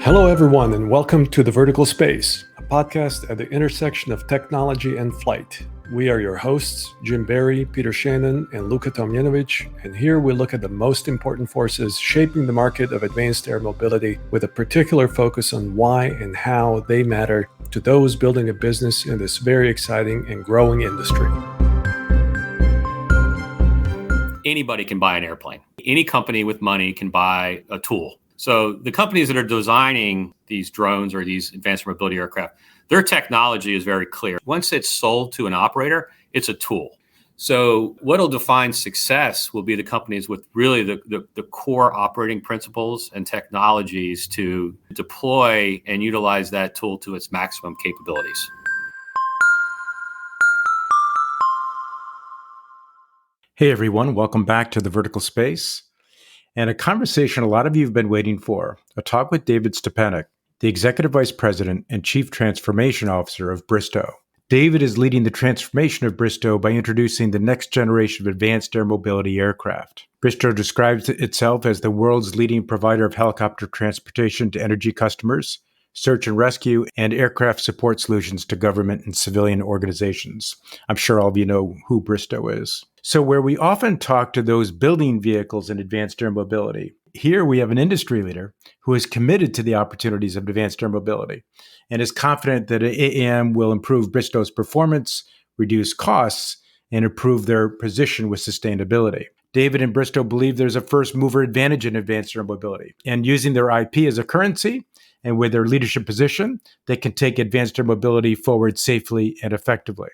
Hello, everyone, and welcome to The Vertical Space, a podcast at the intersection of technology and flight. We are your hosts, Jim Barry, Peter Shannon, and Luka Tomjanovic, and here we look at the most important forces shaping the market of advanced air mobility with a particular focus on why and how they matter to those building a business in this very exciting and growing industry. Anybody can buy an airplane. Any company with money can buy a tool. So the companies that are designing these drones or these advanced air mobility aircraft, their technology is very clear. Once it's sold to an operator, it's a tool. So what'll define success will be the companies with really the core operating principles and technologies to deploy and utilize that tool to its maximum capabilities. Hey everyone, welcome back to The Vertical Space and a conversation a lot of you have been waiting for, a talk with David Stepanek, the Executive Vice President and Chief Transformation Officer of Bristow. David is leading the transformation of Bristow by introducing the next generation of advanced air mobility aircraft. Bristow describes itself as the world's leading provider of helicopter transportation to energy customers, search and rescue, and aircraft support solutions to government and civilian organizations. I'm sure all of you know who Bristow is. So where we often talk to those building vehicles in advanced air mobility, here we have an industry leader who is committed to the opportunities of advanced air mobility and is confident that AAM will improve Bristow's performance, reduce costs, and improve their position with sustainability. David and Bristow believe there's a first mover advantage in advanced air mobility, and using their IP as a currency and with their leadership position, they can take advanced air mobility forward safely and effectively.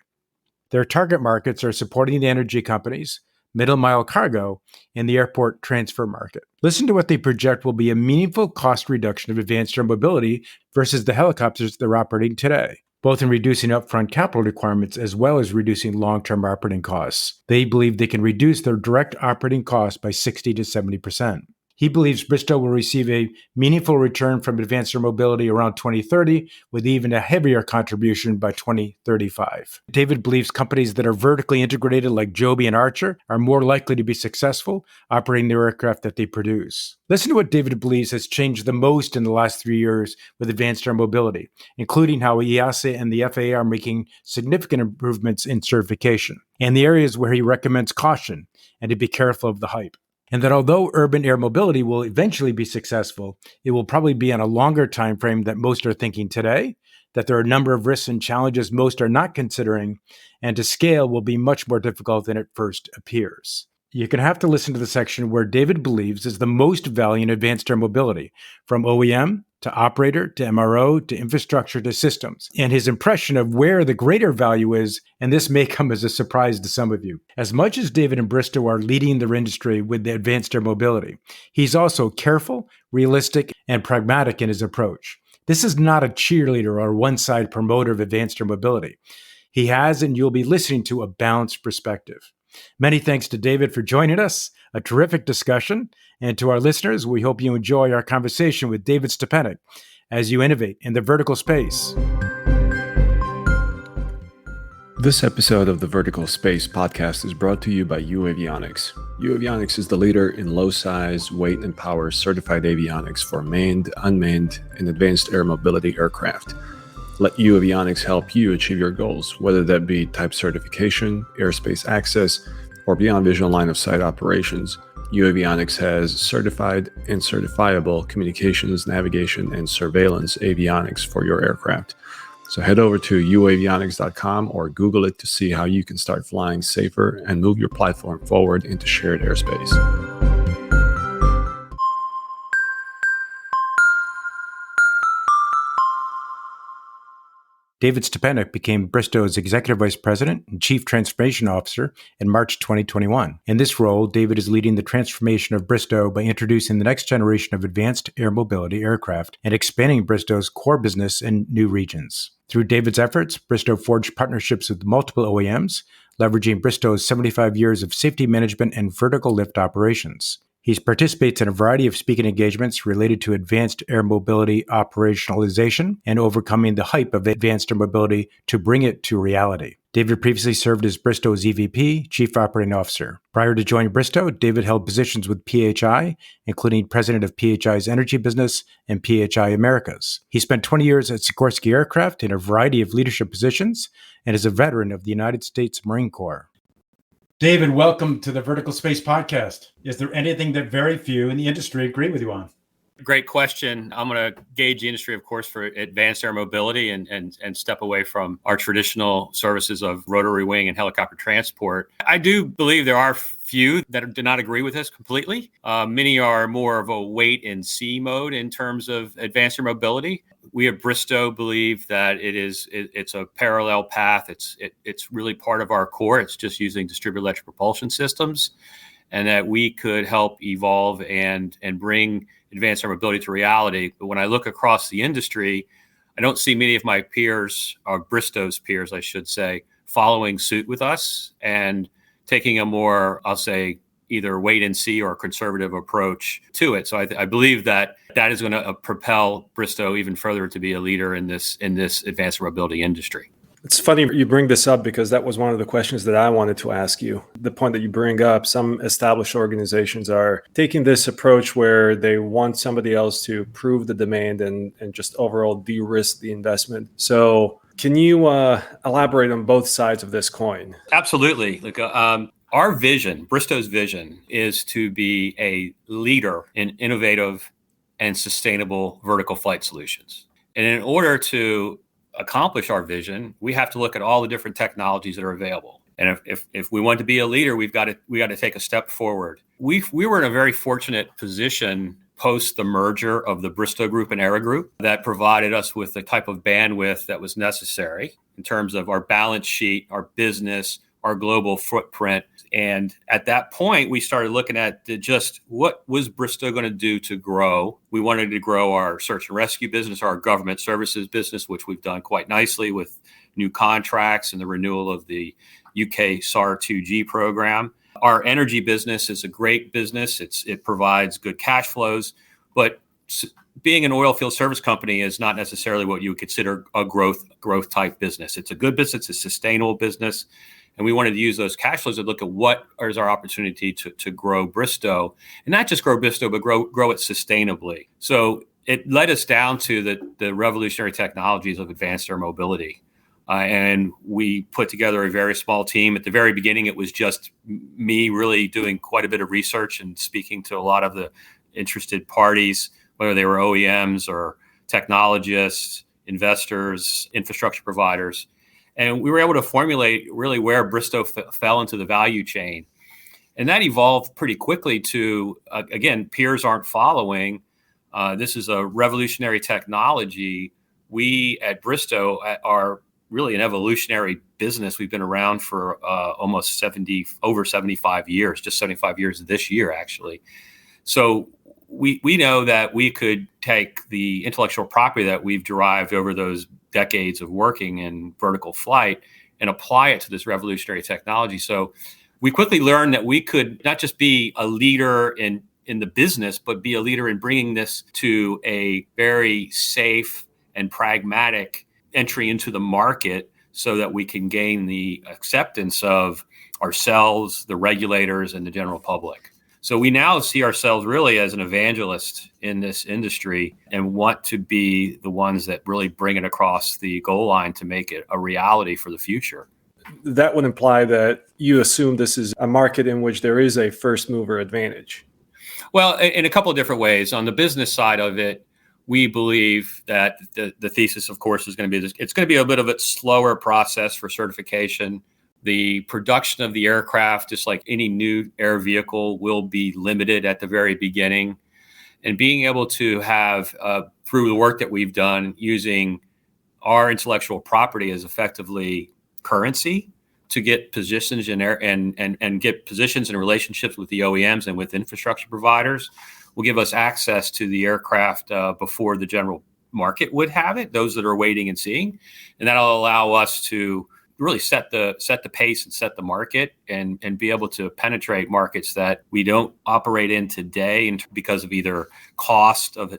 Their target markets are supporting the energy companies, middle mile cargo, and the airport transfer market. Listen to what they project will be a meaningful cost reduction of advanced air mobility versus the helicopters they're operating today, both in reducing upfront capital requirements as well as reducing long-term operating costs. They believe they can reduce their direct operating costs by 60 to 70%. He believes Bristow will receive a meaningful return from advanced air mobility around 2030, with even a heavier contribution by 2035. David believes companies that are vertically integrated like Joby and Archer are more likely to be successful operating the aircraft that they produce. Listen to what David believes has changed the most in the last 3 years with advanced air mobility, including how EASA and the FAA are making significant improvements in certification, and the areas where he recommends caution and to be careful of the hype. And that although urban air mobility will eventually be successful, it will probably be on a longer time frame than most are thinking today, that there are a number of risks and challenges most are not considering, and to scale will be much more difficult than it first appears. You're going to have to listen to the section where David believes is the most value in advanced air mobility, from OEM to operator to MRO to infrastructure to systems, and his impression of where the greater value is, and this may come as a surprise to some of you. As much as David and Bristow are leading their industry with the advanced air mobility, he's also careful, realistic, and pragmatic in his approach. This is not a cheerleader or one-side promoter of advanced air mobility. He has, and you'll be listening to, a balanced perspective. Many thanks to David for joining us, a terrific discussion, and to our listeners, we hope you enjoy our conversation with David Stepanek as you innovate in the vertical space. This episode of the Vertical Space podcast is brought to you by UAvionics. UAvionics is the leader in low size, weight, and power certified avionics for manned, unmanned, and advanced air mobility aircraft. Let UAvionics help you achieve your goals, whether that be type certification, airspace access, or beyond visual line of sight operations. UAvionics has certified and certifiable communications, navigation, and surveillance avionics for your aircraft. So head over to uavionics.com or Google it to see how you can start flying safer and move your platform forward into shared airspace. David Stepanek became Bristow's Executive Vice President and Chief Transformation Officer in March 2021. In this role, David is leading the transformation of Bristow by introducing the next generation of advanced air mobility aircraft and expanding Bristow's core business in new regions. Through David's efforts, Bristow forged partnerships with multiple OEMs, leveraging Bristow's 75 years of safety management and vertical lift operations. He participates in a variety of speaking engagements related to advanced air mobility operationalization and overcoming the hype of advanced air mobility to bring it to reality. David previously served as Bristow's EVP, Chief Operating Officer. Prior to joining Bristow, David held positions with PHI, including president of PHI's energy business and PHI Americas. He spent 20 years at Sikorsky Aircraft in a variety of leadership positions and is a veteran of the United States Marine Corps. David, welcome to the Vertical Space Podcast. Is there anything that very few in the industry agree with you on? Great question. I'm going to gauge the industry, of course, for advanced air mobility and step away from our traditional services of rotary wing and helicopter transport. I do believe there are few that do not agree with this completely. Many are more of a wait and see mode in terms of advanced air mobility. We at Bristow believe that it's a parallel path. It's really part of our core. It's just using distributed electric propulsion systems, and that we could help evolve and bring advanced air mobility to reality. But when I look across the industry, I don't see many of my peers, or Bristow's peers, I should say, following suit with us and taking a more, I'll say, either wait and see or conservative approach to it. So I believe that is going to propel Bristow even further to be a leader in this advanced air mobility industry. It's funny you bring this up because that was one of the questions that I wanted to ask you. The point that you bring up, some established organizations are taking this approach where they want somebody else to prove the demand and just overall de-risk the investment. So can you elaborate on both sides of this coin? Absolutely. Our vision, Bristow's vision, is to be a leader in innovative and sustainable vertical flight solutions. And in order to accomplish our vision, we have to look at all the different technologies that are available. And if we want to be a leader, we got to take a step forward. We were in a very fortunate position post the merger of the Bristow Group and Era Group that provided us with the type of bandwidth that was necessary in terms of our balance sheet, our business, our global footprint. And at that point, we started looking at just what was Bristow going to do to grow. We wanted to grow our search and rescue business, our government services business, which we've done quite nicely with new contracts and the renewal of the UK SAR-2G program. Our energy business is a great business. It provides good cash flows, but being an oil field service company is not necessarily what you would consider a growth type business. It's a good business, it's a sustainable business. And we wanted to use those cash flows to look at what is our opportunity to grow Bristow, and not just grow Bristow, but grow it sustainably. So it led us down to the revolutionary technologies of advanced air mobility. And we put together a very small team. At the very beginning, it was just me really doing quite a bit of research and speaking to a lot of the interested parties, whether they were OEMs or technologists, investors, infrastructure providers. And we were able to formulate really where Bristow fell into the value chain. And that evolved pretty quickly to, again, peers aren't following. This is a revolutionary technology. We at Bristow are really an evolutionary business. We've been around for almost over 75 years, just 75 years this year, actually. So we know that we could take the intellectual property that we've derived over those decades of working in vertical flight and apply it to this revolutionary technology. So we quickly learned that we could not just be a leader in the business, but be a leader in bringing this to a very safe and pragmatic entry into the market so that we can gain the acceptance of ourselves, the regulators, and the general public. So we now see ourselves really as an evangelist in this industry and want to be the ones that really bring it across the goal line to make it a reality for the future. That would imply that you assume this is a market in which there is a first mover advantage. Well, in a couple of different ways. On the business side of it, we believe that the thesis, of course, is going to be this. It's going to be a bit of a slower process for certification. The production of the aircraft, just like any new air vehicle, will be limited at the very beginning. And being able to have, through the work that we've done, using our intellectual property as effectively currency to get positions in air and get positions and relationships with the OEMs and with infrastructure providers will give us access to the aircraft before the general market would have it, those that are waiting and seeing. And that'll allow us to really set the pace and set the market and be able to penetrate markets that we don't operate in today, and because of either cost of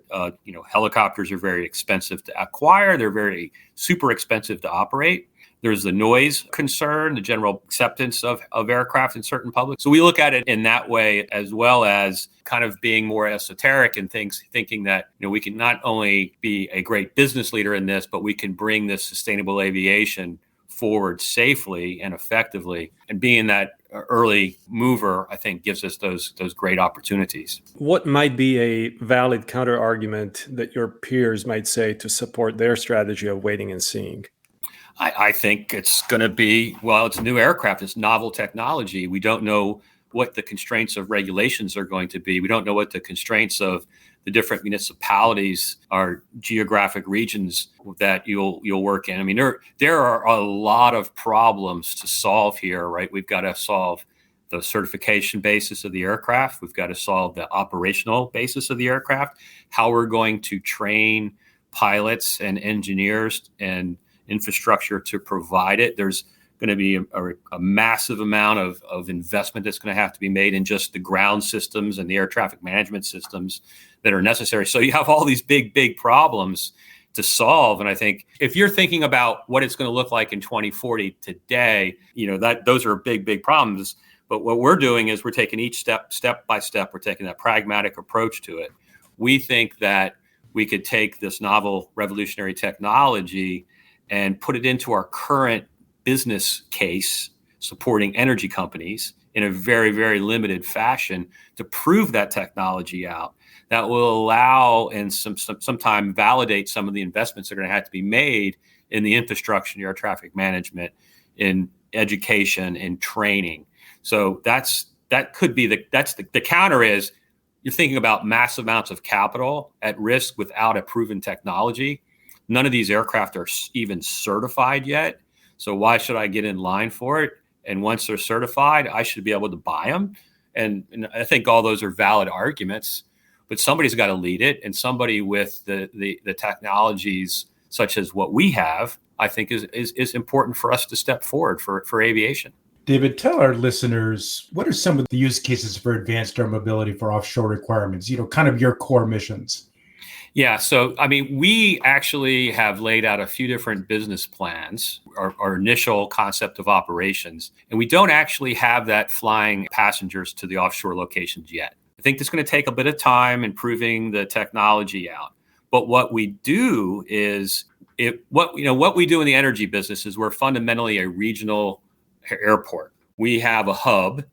helicopters are very expensive to acquire, they're very super expensive to operate, There's the noise concern, the general acceptance of aircraft in certain public. So we look at it in that way, as well as kind of being more esoteric and thinking that, we can not only be a great business leader in this, but we can bring this sustainable aviation forward safely and effectively. And being that early mover, I think, gives us those great opportunities. What might be a valid counter argument that your peers might say to support their strategy of waiting and seeing? I think it's going to be, it's a new aircraft, it's novel technology. We don't know what the constraints of regulations are going to be. We don't know what the constraints of the different municipalities or geographic regions that you'll work in. I mean, there are a lot of problems to solve here, right? We've got to solve the certification basis of the aircraft. We've got to solve the operational basis of the aircraft, how we're going to train pilots and engineers and infrastructure to provide it. There's going to be a massive amount of investment that's going to have to be made in just the ground systems and the air traffic management systems that are necessary. So you have all these big problems to solve. And I think if you're thinking about what it's going to look like in 2040 today, those are big problems. But what we're doing is we're taking each step by step. We're taking that pragmatic approach to it. We think that we could take this novel revolutionary technology and put it into our current business case supporting energy companies in a very, very limited fashion to prove that technology out. That will allow and sometime validate some of the investments that are going to have to be made in the infrastructure, in air traffic management, in education, in training. So that could be the counter is you're thinking about massive amounts of capital at risk without a proven technology. None of these aircraft are even certified yet. So why should I get in line for it? And once they're certified, I should be able to buy them. And I think all those are valid arguments, but somebody's got to lead it. And somebody with the technologies such as what we have, I think is important for us to step forward for aviation. David, tell our listeners, what are some of the use cases for advanced air mobility for offshore requirements, kind of your core missions? Yeah. So, we actually have laid out a few different business plans, our initial concept of operations, and we don't actually have that flying passengers to the offshore locations yet. I think it's going to take a bit of time improving the technology out. But what we do is what we do in the energy business is we're fundamentally a regional airport. We have a hub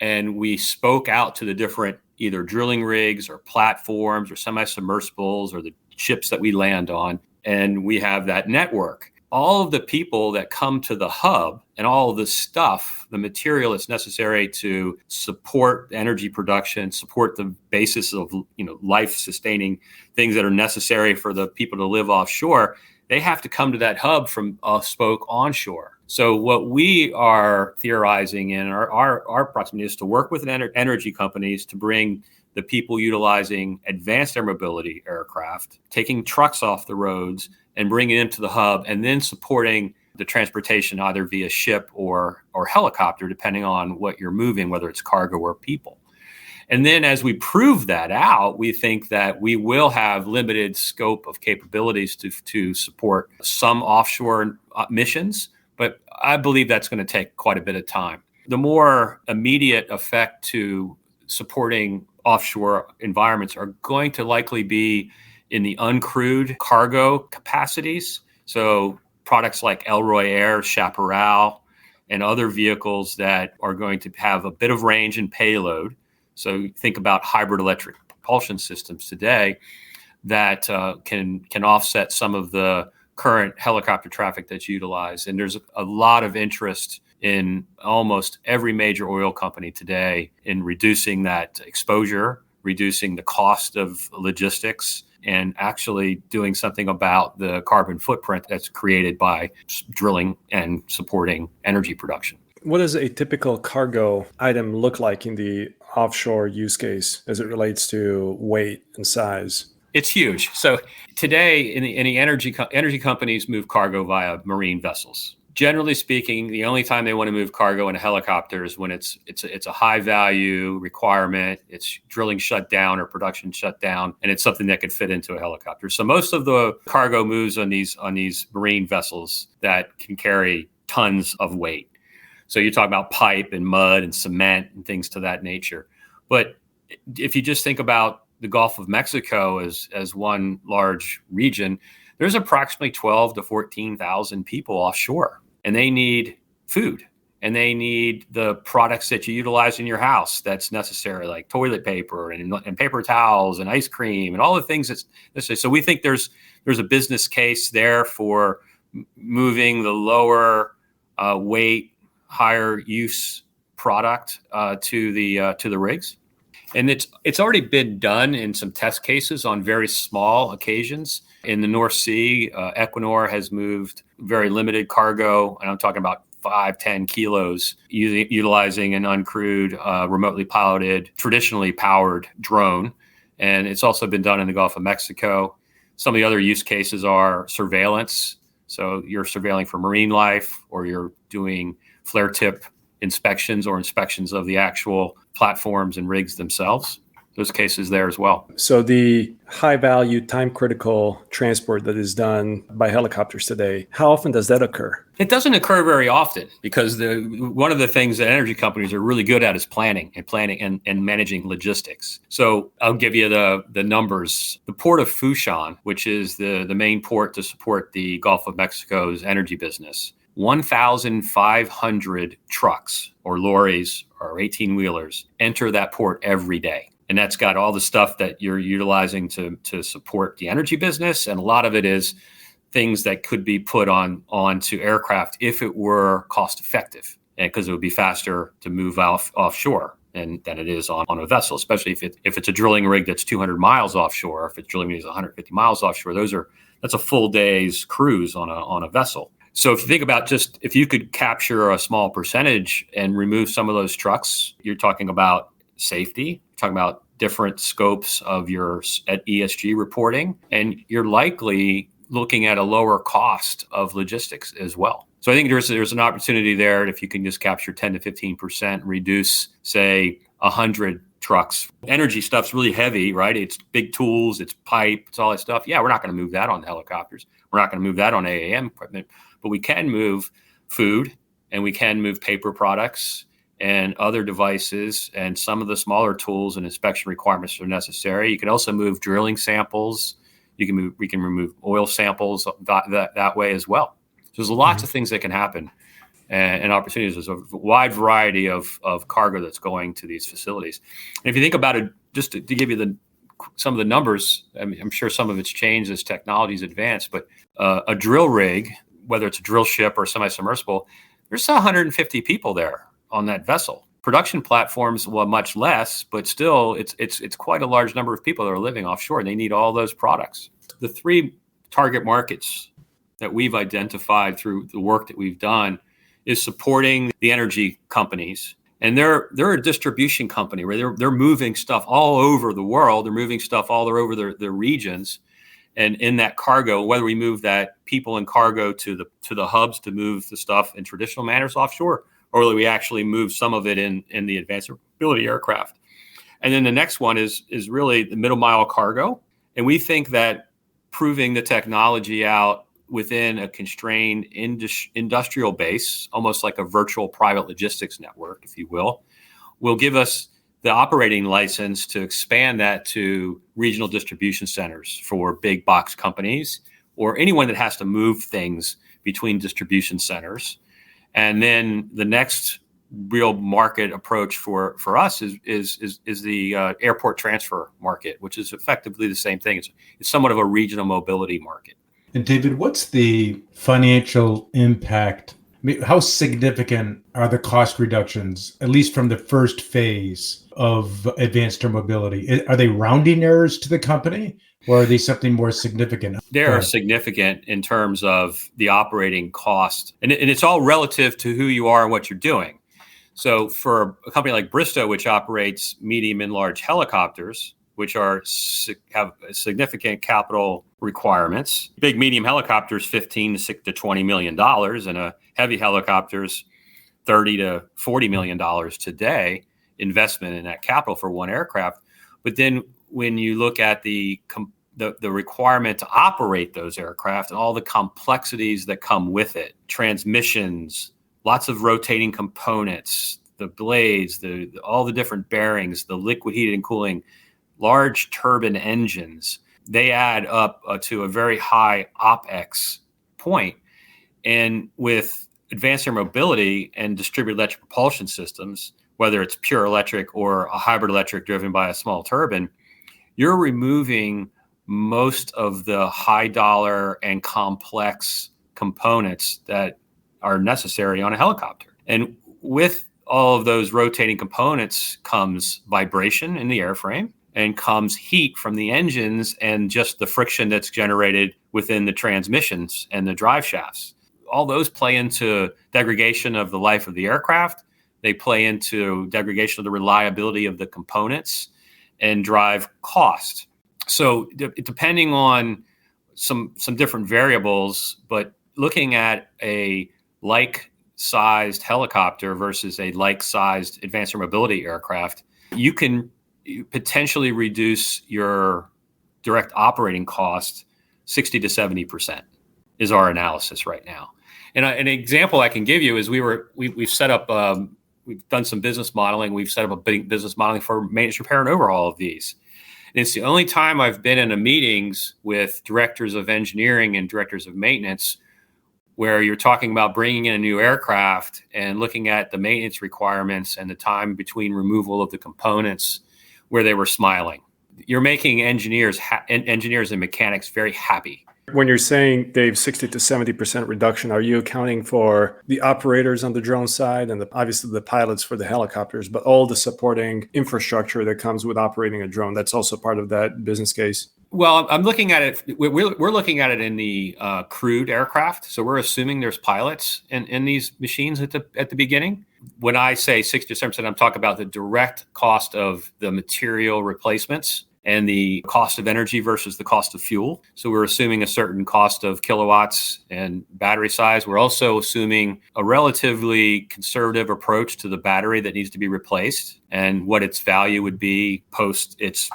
and we spoke out to the different either drilling rigs or platforms or semi-submersibles or the ships that we land on. And we have that network. All of the people that come to the hub and all of the stuff, the material that's necessary to support energy production, support the basis of life-sustaining things that are necessary for the people to live offshore, they have to come to that hub from a spoke onshore. So what we are theorizing in our proximity is to work with energy companies to bring the people utilizing advanced air mobility aircraft, taking trucks off the roads and bringing them to the hub, and then supporting the transportation either via ship or helicopter, depending on what you're moving, whether it's cargo or people. And then as we prove that out, we think that we will have limited scope of capabilities to support some offshore missions, but I believe that's going to take quite a bit of time. The more immediate effect to supporting offshore environments are going to likely be in the uncrewed cargo capacities. So products like Elroy Air, Chaparral, and other vehicles that are going to have a bit of range and payload. So think about hybrid electric propulsion systems today that can offset some of the current helicopter traffic that's utilized. And there's a lot of interest in almost every major oil company today in reducing that exposure, reducing the cost of logistics, and actually doing something about the carbon footprint that's created by drilling and supporting energy production. What does a typical cargo item look like in the offshore use case as it relates to weight and size? It's huge. So today, in the energy companies move cargo via marine vessels. Generally speaking, the only time they want to move cargo in a helicopter is when it's a high value requirement. It's drilling shut down or production shut down, and it's something that could fit into a helicopter. So most of the cargo moves on these marine vessels that can carry tons of weight. So you're talking about pipe and mud and cement and things to that nature. But if you just think about the Gulf of Mexico as one large region, there's approximately 12 to 14,000 people offshore, and they need food. And they need the products that you utilize in your house that's necessary, like toilet paper and paper towels and ice cream and all the things that's necessary. So we think there's a business case there for moving the lower weight, higher use product to the rigs. And it's already been done in some test cases on very small occasions. In the North Sea, Equinor has moved very limited cargo, and I'm talking about 5-10 kilos, utilizing an uncrewed, remotely piloted, traditionally powered drone. And it's also been done in the Gulf of Mexico. Some of the other use cases are surveillance. So you're surveilling for marine life, or you're doing flare tip inspections or inspections of the actual platforms and rigs themselves. Those cases there as well. So the high value, time critical transport that is done by helicopters today, how often does that occur? It doesn't occur very often, because one of the things that energy companies are really good at is planning and managing logistics. So I'll give you the numbers. The port of Fushan, which is the main port to support the Gulf of Mexico's energy business, 1,500 trucks or lorries or 18-wheelers enter that port every day. And that's got all the stuff that you're utilizing to support the energy business. And a lot of it is things that could be put onto aircraft if it were cost effective, and because it would be faster to move offshore than it is on a vessel, especially if it's a drilling rig that's 200 miles offshore. If it's drilling rig is 150 miles offshore, that's a full day's cruise on a vessel. So if you think about just if you could capture a small percentage and remove some of those trucks, you're talking about safety, talking about different scopes of your ESG reporting, and you're likely looking at a lower cost of logistics as well. So I think there's an opportunity there if you can just capture 10 to 15%, reduce, say, 100 trucks. Energy stuff's really heavy, right? It's big tools, it's pipe, it's all that stuff. Yeah, we're not going to move that on helicopters. We're not going to move that on AAM equipment, but we can move food, and we can move paper products and other devices, and some of the smaller tools and inspection requirements are necessary. You can also move drilling samples. We can remove oil samples that way as well. So there's lots of things that can happen, and opportunities. There's a wide variety of cargo that's going to these facilities. And if you think about it, just to give you some of the numbers, I mean, I'm sure some of it's changed as technology's advanced, but a drill rig, whether it's a drill ship or semi-submersible, there's 150 people there on that vessel. Production platforms, well, much less, but still it's quite a large number of people that are living offshore, and they need all those products. The three target markets that we've identified through the work that we've done is supporting the energy companies. And they're a distribution company where they're moving stuff all over the world. They're moving stuff all over their regions. And in that cargo, whether we move that people and cargo to the hubs to move the stuff in traditional manners offshore, or whether we actually move some of it in the advanced mobility aircraft. And then the next one is really the middle mile cargo. And we think that proving the technology out within a constrained industrial base, almost like a virtual private logistics network, if you will give us the operating license to expand that to regional distribution centers for big box companies or anyone that has to move things between distribution centers. And then the next real market approach for us is the airport transfer market, which is effectively the same thing. It's somewhat of a regional mobility market. And David, what's the financial impact? I mean, how significant are the cost reductions, at least from the first phase of advanced air mobility? Are they rounding errors to the company, or are they something more significant? They are significant in terms of the operating cost. And it's all relative to who you are and what you're doing. So for a company like Bristow, which operates medium and large helicopters, which have significant capital requirements, big medium helicopters, $15 to $20 million, and a heavy helicopters, $30 to $40 million today investment in that capital for one aircraft. But then when you look at the the requirement to operate those aircraft and all the complexities that come with it, transmissions, lots of rotating components, the blades, all the different bearings, the liquid heating and cooling, large turbine engines, they add up to a very high OpEx point. And with advanced air mobility and distributed electric propulsion systems, whether it's pure electric or a hybrid electric driven by a small turbine, you're removing most of the high dollar and complex components that are necessary on a helicopter. And with all of those rotating components comes vibration in the airframe and comes heat from the engines and just the friction that's generated within the transmissions and the drive shafts. All those play into degradation of the life of the aircraft. They play into degradation of the reliability of the components and drive cost. So depending on some different variables, but looking at a like-sized helicopter versus a like-sized advanced air mobility aircraft, you can potentially reduce your direct operating cost 60 to 70% is our analysis right now. And an example I can give you is we've set up, we've done some business modeling. We've set up a big business modeling for maintenance, repair, and overhaul of these. And it's the only time I've been in a meetings with directors of engineering and directors of maintenance where you're talking about bringing in a new aircraft and looking at the maintenance requirements and the time between removal of the components where they were smiling. You're making engineers and mechanics very happy. When you're saying, Dave, 60 to 70% reduction, are you accounting for the operators on the drone side and obviously the pilots for the helicopters, but all the supporting infrastructure that comes with operating a drone? That's also part of that business case? Well, I'm looking at it. We're looking at it in the crewed aircraft. So we're assuming there's pilots in these machines at the beginning. When I say 60 to 70%, I'm talking about the direct cost of the material replacements and the cost of energy versus the cost of fuel. So we're assuming a certain cost of kilowatts and battery size. We're also assuming a relatively conservative approach to the battery that needs to be replaced and what its value would be post its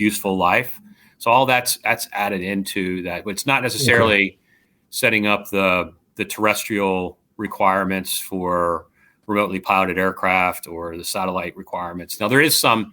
useful life. So all that's added into that. It's not necessarily setting up the terrestrial requirements for remotely piloted aircraft or the satellite requirements. Now there is some.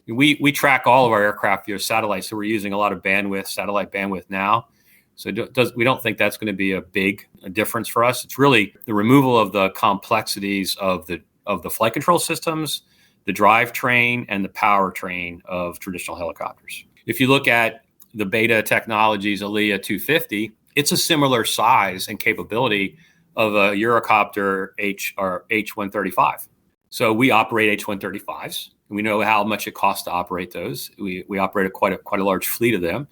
We track all of our aircraft via satellite, so we're using a lot of satellite bandwidth now. So we don't think that's going to be a big difference for us. It's really the removal of the complexities of the flight control systems, the drivetrain, and the powertrain of traditional helicopters. If you look at the Beta Technologies ALIA 250, it's a similar size and capability of a Eurocopter H-135. So we operate H-135s. We know how much it costs to operate those. We operate quite a large fleet of them,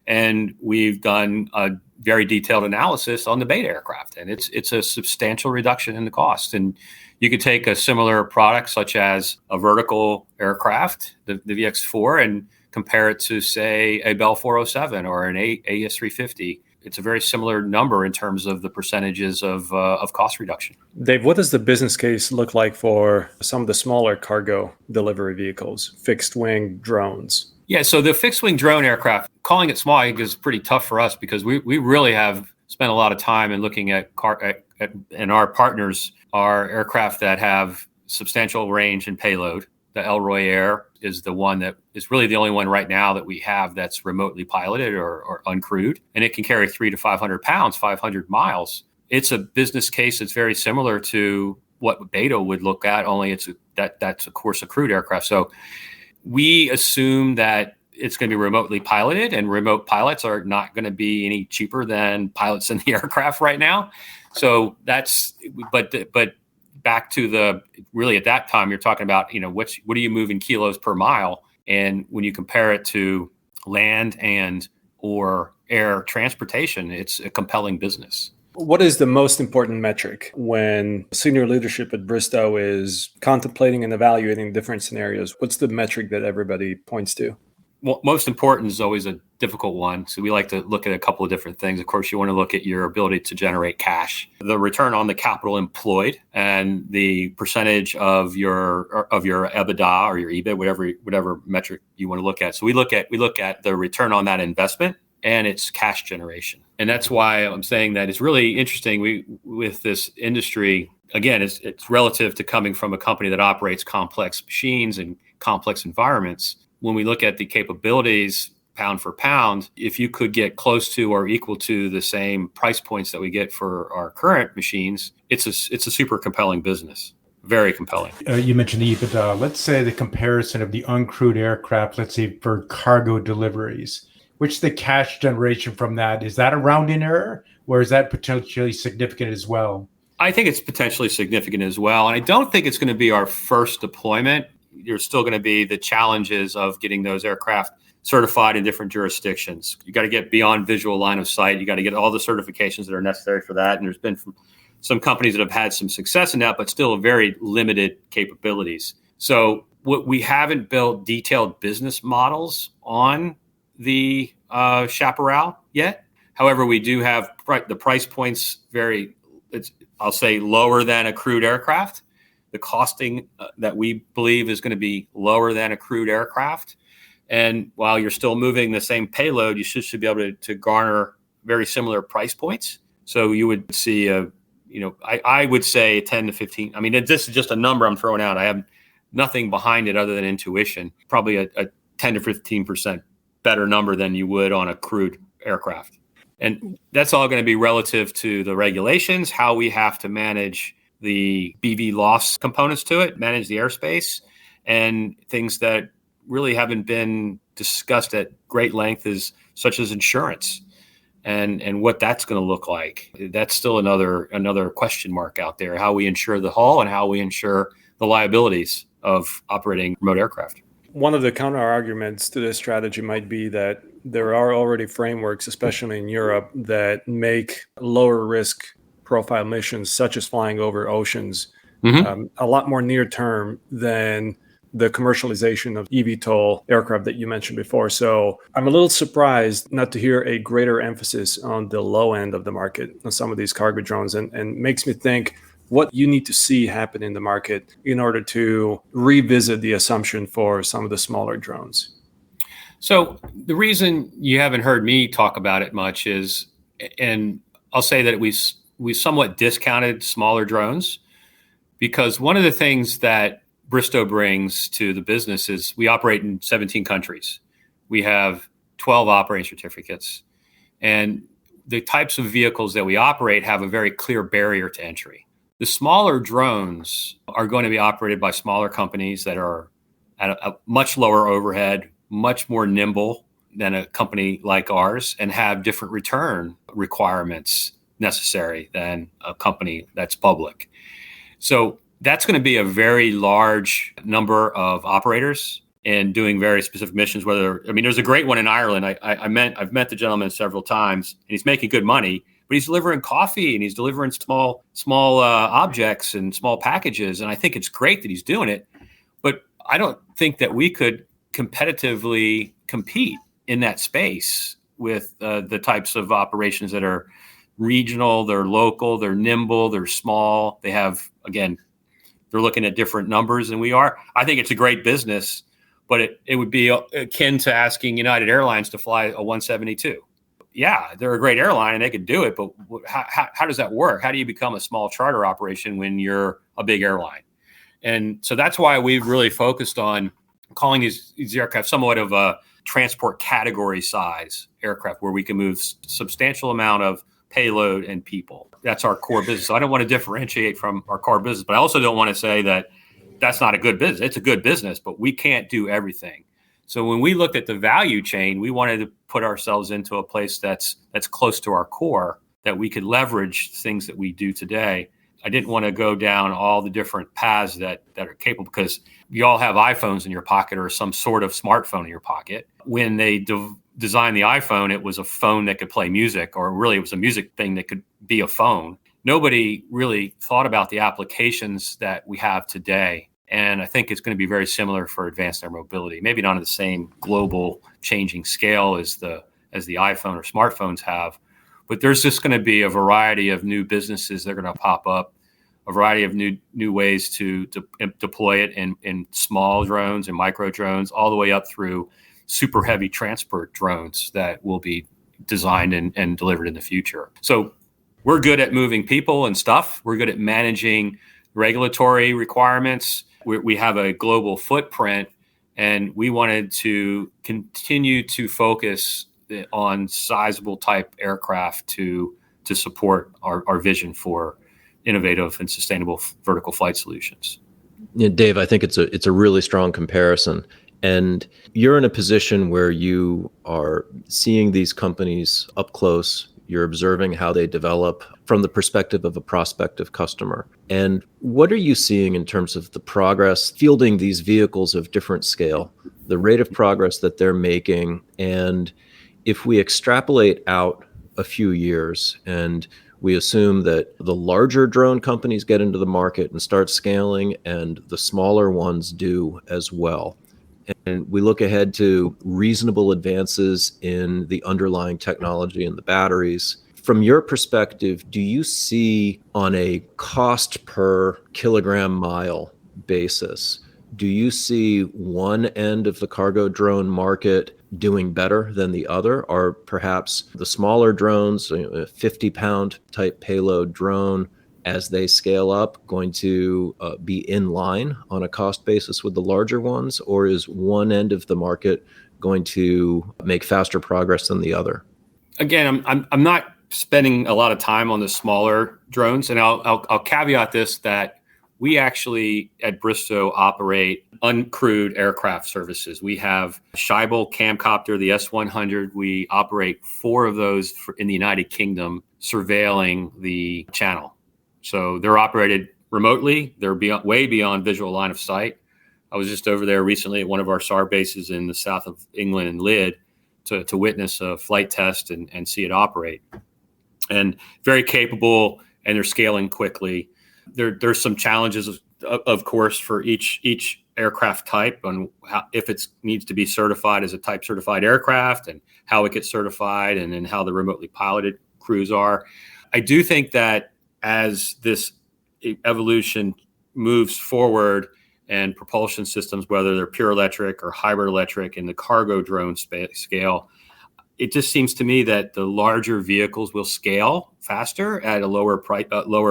and we've done a very detailed analysis on the Beta aircraft, and it's a substantial reduction in the cost. And you could take a similar product such as a vertical aircraft, the VX4, and compare it to, say, a Bell 407 or an AS350. It's a very similar number in terms of the percentages of cost reduction. Dave, what does the business case look like for some of the smaller cargo delivery vehicles, fixed wing drones? Yeah, so the fixed wing drone aircraft, calling it small, I think is pretty tough for us because we really have spent a lot of time in looking at and our partners are aircraft that have substantial range and payload. The Elroy Air is the one that is really the only one right now that we have that's remotely piloted or uncrewed, and it can carry 300 to 500 pounds, 500 miles. It's a business case that's very similar to what Beta would look at, only that's of course a crewed aircraft. So we assume that it's going to be remotely piloted, and remote pilots are not going to be any cheaper than pilots in the aircraft right now. So but back to really at that time, you're talking about, what do you move in kilos per mile? And when you compare it to land and or air transportation, it's a compelling business. What is the most important metric when senior leadership at Bristow is contemplating and evaluating different scenarios? What's the metric that everybody points to? most important is always a difficult one. So we like to look at a couple of different things. Of course, you want to look at your ability to generate cash, the return on the capital employed, and the percentage of your EBITDA or your EBIT, whatever metric you want to look at. So we look at the return on that investment and its cash generation. And that's why I'm saying that it's really interesting. With this industry, again, it's relative to coming from a company that operates complex machines and complex environments. When we look at the capabilities pound for pound, if you could get close to or equal to the same price points that we get for our current machines, it's a super compelling business. Very compelling. You mentioned the EBITDA. Let's say the comparison of the uncrewed aircraft, let's say for cargo deliveries, which the cash generation from that, is that a rounding error or is that potentially significant as well? I think it's potentially significant as well. And I don't think it's going to be our first deployment. There's still going to be the challenges of getting those aircraft certified in different jurisdictions. You got to get beyond visual line of sight. You got to get all the certifications that are necessary for that. And there's been some companies that have had some success in that, but still very limited capabilities. So we haven't built detailed business models on the Chaparral yet. However, we do have the price points I'll say lower than a crewed aircraft. The costing that we believe is going to be lower than a crewed aircraft. And while you're still moving the same payload, you should be able to garner very similar price points. So you would see I would say 10 to 15. I mean, this is just a number I'm throwing out. I have nothing behind it other than intuition. Probably a 10 to 15% better number than you would on a crewed aircraft. And that's all going to be relative to the regulations, how we have to manage the BV loss components to it, manage the airspace, and things that really haven't been discussed at great length, such as insurance and what that's going to look like. That's still another question mark out there, how we insure the hull and how we insure the liabilities of operating remote aircraft. One of the counter arguments to this strategy might be that there are already frameworks, especially in Europe, that make lower risk profile missions, such as flying over oceans, a lot more near term than the commercialization of eVTOL aircraft that you mentioned before. So I'm a little surprised not to hear a greater emphasis on the low end of the market on some of these cargo drones, and makes me think what you need to see happen in the market in order to revisit the assumption for some of the smaller drones. So the reason you haven't heard me talk about it much is, and I'll say that we somewhat discounted smaller drones, because one of the things that Bristow brings to the business is we operate in 17 countries. We have 12 operating certificates, and the types of vehicles that we operate have a very clear barrier to entry. The smaller drones are going to be operated by smaller companies that are at a much lower overhead, much more nimble than a company like ours, and have different return requirements necessary than a company that's public. So that's going to be a very large number of operators and doing very specific missions. There's a great one in Ireland. I've met the gentleman several times, and he's making good money, but he's delivering coffee and he's delivering small objects and small packages. And I think it's great that he's doing it, but I don't think that we could competitively compete in that space with the types of operations that are regional, they're local, they're nimble, they're small. They have, again, they're looking at different numbers than we are. I think it's a great business, but it would be akin to asking United Airlines to fly a 172. Yeah, they're a great airline and they could do it, but how does that work? How do you become a small charter operation when you're a big airline? And so that's why we've really focused on calling these aircraft somewhat of a transport category size aircraft, where we can move substantial amount of payload and people. That's our core business. So I don't want to differentiate from our core business, but I also don't want to say that that's not a good business. It's a good business, but we can't do everything. So when we looked at the value chain, we wanted to put ourselves into a place that's close to our core, that we could leverage things that we do today. I didn't want to go down all the different paths that are capable, because you all have iPhones in your pocket or some sort of smartphone in your pocket. When they designed the iPhone, it was a phone that could play music, or really it was a music thing that could be a phone. Nobody really thought about the applications that we have today And I think it's going to be very similar for advanced air mobility, maybe not on the same global changing scale as the iPhone or smartphones have, but there's just going to be a variety of new businesses that are going to pop up, a variety of new ways to deploy it in small drones and micro drones, all the way up through super heavy transport drones that will be designed and delivered in the future. So we're good at moving people and stuff. We're good at managing regulatory requirements. We have a global footprint, and we wanted to continue to focus on sizable type aircraft to support our vision for innovative and sustainable vertical flight solutions. Yeah, Dave, I think it's a really strong comparison. And you're in a position where you are seeing these companies up close. You're observing how they develop from the perspective of a prospective customer. And what are you seeing in terms of the progress fielding these vehicles of different scale, the rate of progress that they're making? And if we extrapolate out a few years and we assume that the larger drone companies get into the market and start scaling and the smaller ones do as well, and we look ahead to reasonable advances in the underlying technology and the batteries, from your perspective, do you see on a cost per kilogram mile basis, do you see one end of the cargo drone market doing better than the other? Or perhaps the smaller drones, a 50-pound type payload drone, as they scale up, going to be in line on a cost basis with the larger ones? Or is one end of the market going to make faster progress than the other? Again, I'm not spending a lot of time on the smaller drones, and I'll caveat this that we actually at Bristow operate uncrewed aircraft services. We have Scheibel Camcopter, the S-100. We operate 4 of those in the United Kingdom, surveilling the channel. So they're operated remotely. They're way beyond visual line of sight. I was just over there recently at one of our SAR bases in the south of England in Lydd to witness a flight test and see it operate. And very capable, and they're scaling quickly. There's some challenges, of course, for each aircraft type on if it needs to be certified as a type certified aircraft and how it gets certified and then how the remotely piloted crews are. I do think that as this evolution moves forward and propulsion systems, whether they're pure electric or hybrid electric in the cargo drone scale, it just seems to me that the larger vehicles will scale faster at a lower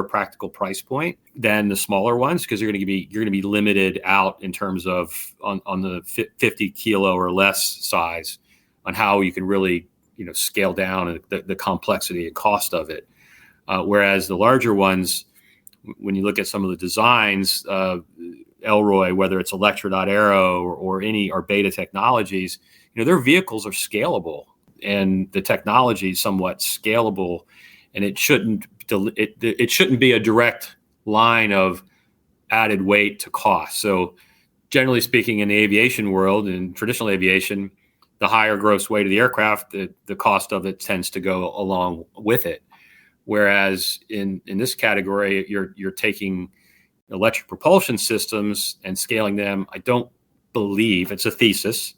practical price point than the smaller ones, because you're going to be limited out in terms of on the 50 kilo or less size on how you can really scale down the complexity and cost of it. Whereas the larger ones, when you look at some of the designs, Elroy, whether it's Electra.aero or Beta Technologies, their vehicles are scalable and the technology is somewhat scalable, and it shouldn't be a direct line of added weight to cost. So generally speaking, in the aviation world, in traditional aviation, the higher gross weight of the aircraft, the cost of it tends to go along with it. Whereas in this category, you're taking electric propulsion systems and scaling them. I don't believe, it's a thesis,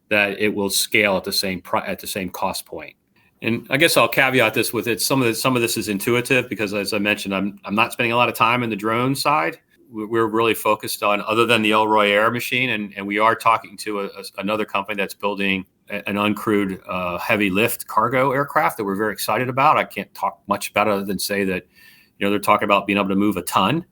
that it will scale at the same cost point. And I guess I'll caveat this with it. Some of this is intuitive because, as I mentioned, I'm not spending a lot of time in the drone side. We're really focused on, other than the Elroy Air machine, and we are talking to another company that's building an uncrewed heavy lift cargo aircraft that we're very excited about. I can't talk much about it other than say that they're talking about being able to move a ton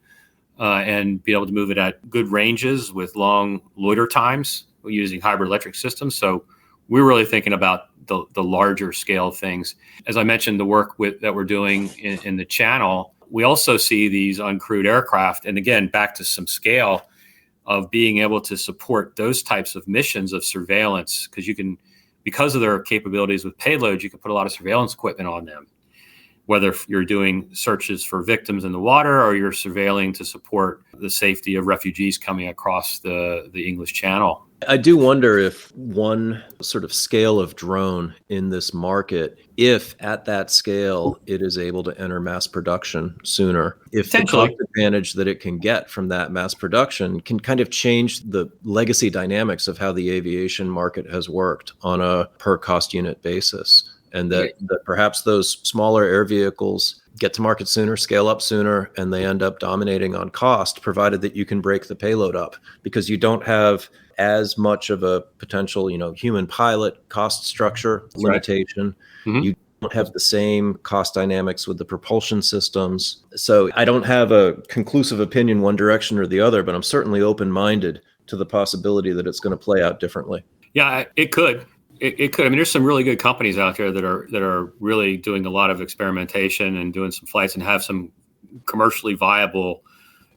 and be able to move it at good ranges with long loiter times using hybrid electric systems. So we're really thinking about the larger scale things. As I mentioned, the work that we're doing in the channel, we also see these uncrewed aircraft, and again, back to some scale of being able to support those types of missions of surveillance, because of their capabilities with payloads, you can put a lot of surveillance equipment on them, whether you're doing searches for victims in the water or you're surveilling to support the safety of refugees coming across the English Channel. I do wonder if one sort of scale of drone in this market, if at that scale it is able to enter mass production sooner, if the cost advantage that it can get from that mass production can kind of change the legacy dynamics of how the aviation market has worked on a per cost unit basis. And that perhaps those smaller air vehicles get to market sooner, scale up sooner, and they end up dominating on cost, provided that you can break the payload up, because you don't have as much of a potential, human pilot cost structure limitation. Right. Mm-hmm. You don't have the same cost dynamics with the propulsion systems. So I don't have a conclusive opinion one direction or the other, but I'm certainly open-minded to the possibility that it's going to play out differently. Yeah, it could. It could. I mean, there's some really good companies out there that are really doing a lot of experimentation and doing some flights and have some commercially viable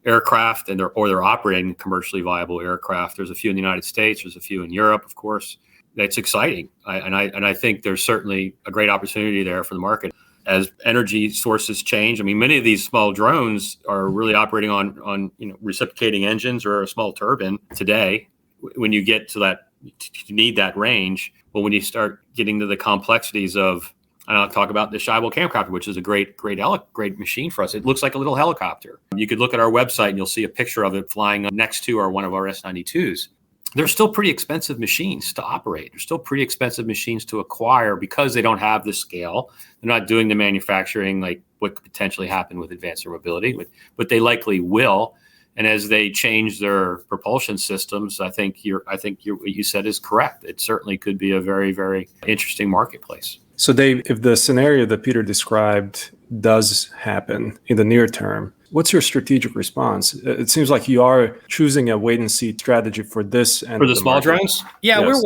aircraft, and they're operating commercially viable aircraft. There's a few in the United States. There's a few in Europe, of course. That's exciting. I think there's certainly a great opportunity there for the market as energy sources change. I mean, many of these small drones are really operating on reciprocating engines or a small turbine today. When you get to that, you need that range. But when you start getting to the complexities of, and I'll talk about the Scheibel camcopter, which is a great machine for us. It looks like a little helicopter. You could look at our website and you'll see a picture of it flying next to one of our S-92s. They're still pretty expensive machines to operate. They're still pretty expensive machines to acquire because they don't have the scale. They're not doing the manufacturing like what could potentially happen with advanced air mobility, but they likely will. And as they change their propulsion systems, I think what you said is correct. It certainly could be a very, very interesting marketplace. So Dave, if the scenario that Peter described does happen in the near term, what's your strategic response? It seems like you are choosing a wait and see strategy for this and for the small market. drones. Yeah, yes.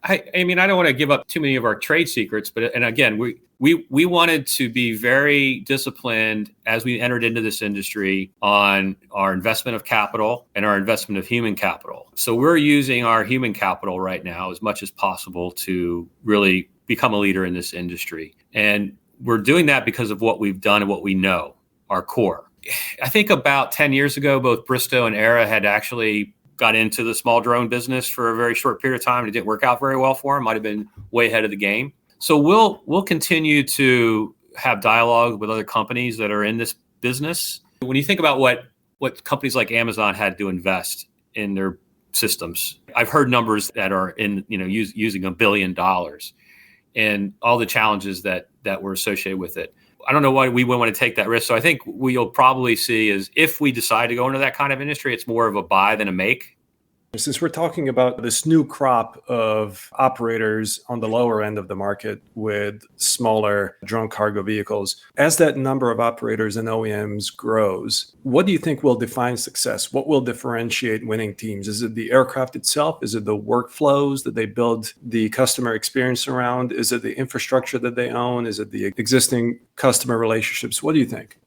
I mean, I don't want to give up too many of our trade secrets, but again, we wanted to be very disciplined as we entered into this industry on our investment of capital and our investment of human capital. So we're using our human capital right now as much as possible to really become a leader in this industry. And we're doing that because of what we've done and what we know, our core. I think about 10 years ago, both Bristow and AAM had actually got into the small drone business for a very short period of time. It didn't work out very well for them. Might have been way ahead of the game. So we'll continue to have dialogue with other companies that are in this business. When you think about what companies like Amazon had to invest in their systems, I've heard numbers that are in using $1 billion, and all the challenges that were associated with it. I don't know why we wouldn't want to take that risk. So I think what you'll probably see is if we decide to go into that kind of industry, it's more of a buy than a make. Since we're talking about this new crop of operators on the lower end of the market with smaller drone cargo vehicles, as that number of operators and OEMs grows, what do you think will define success? What will differentiate winning teams? Is it the aircraft itself? Is it the workflows that they build the customer experience around? Is it the infrastructure that they own? Is it the existing customer relationships? What do you think?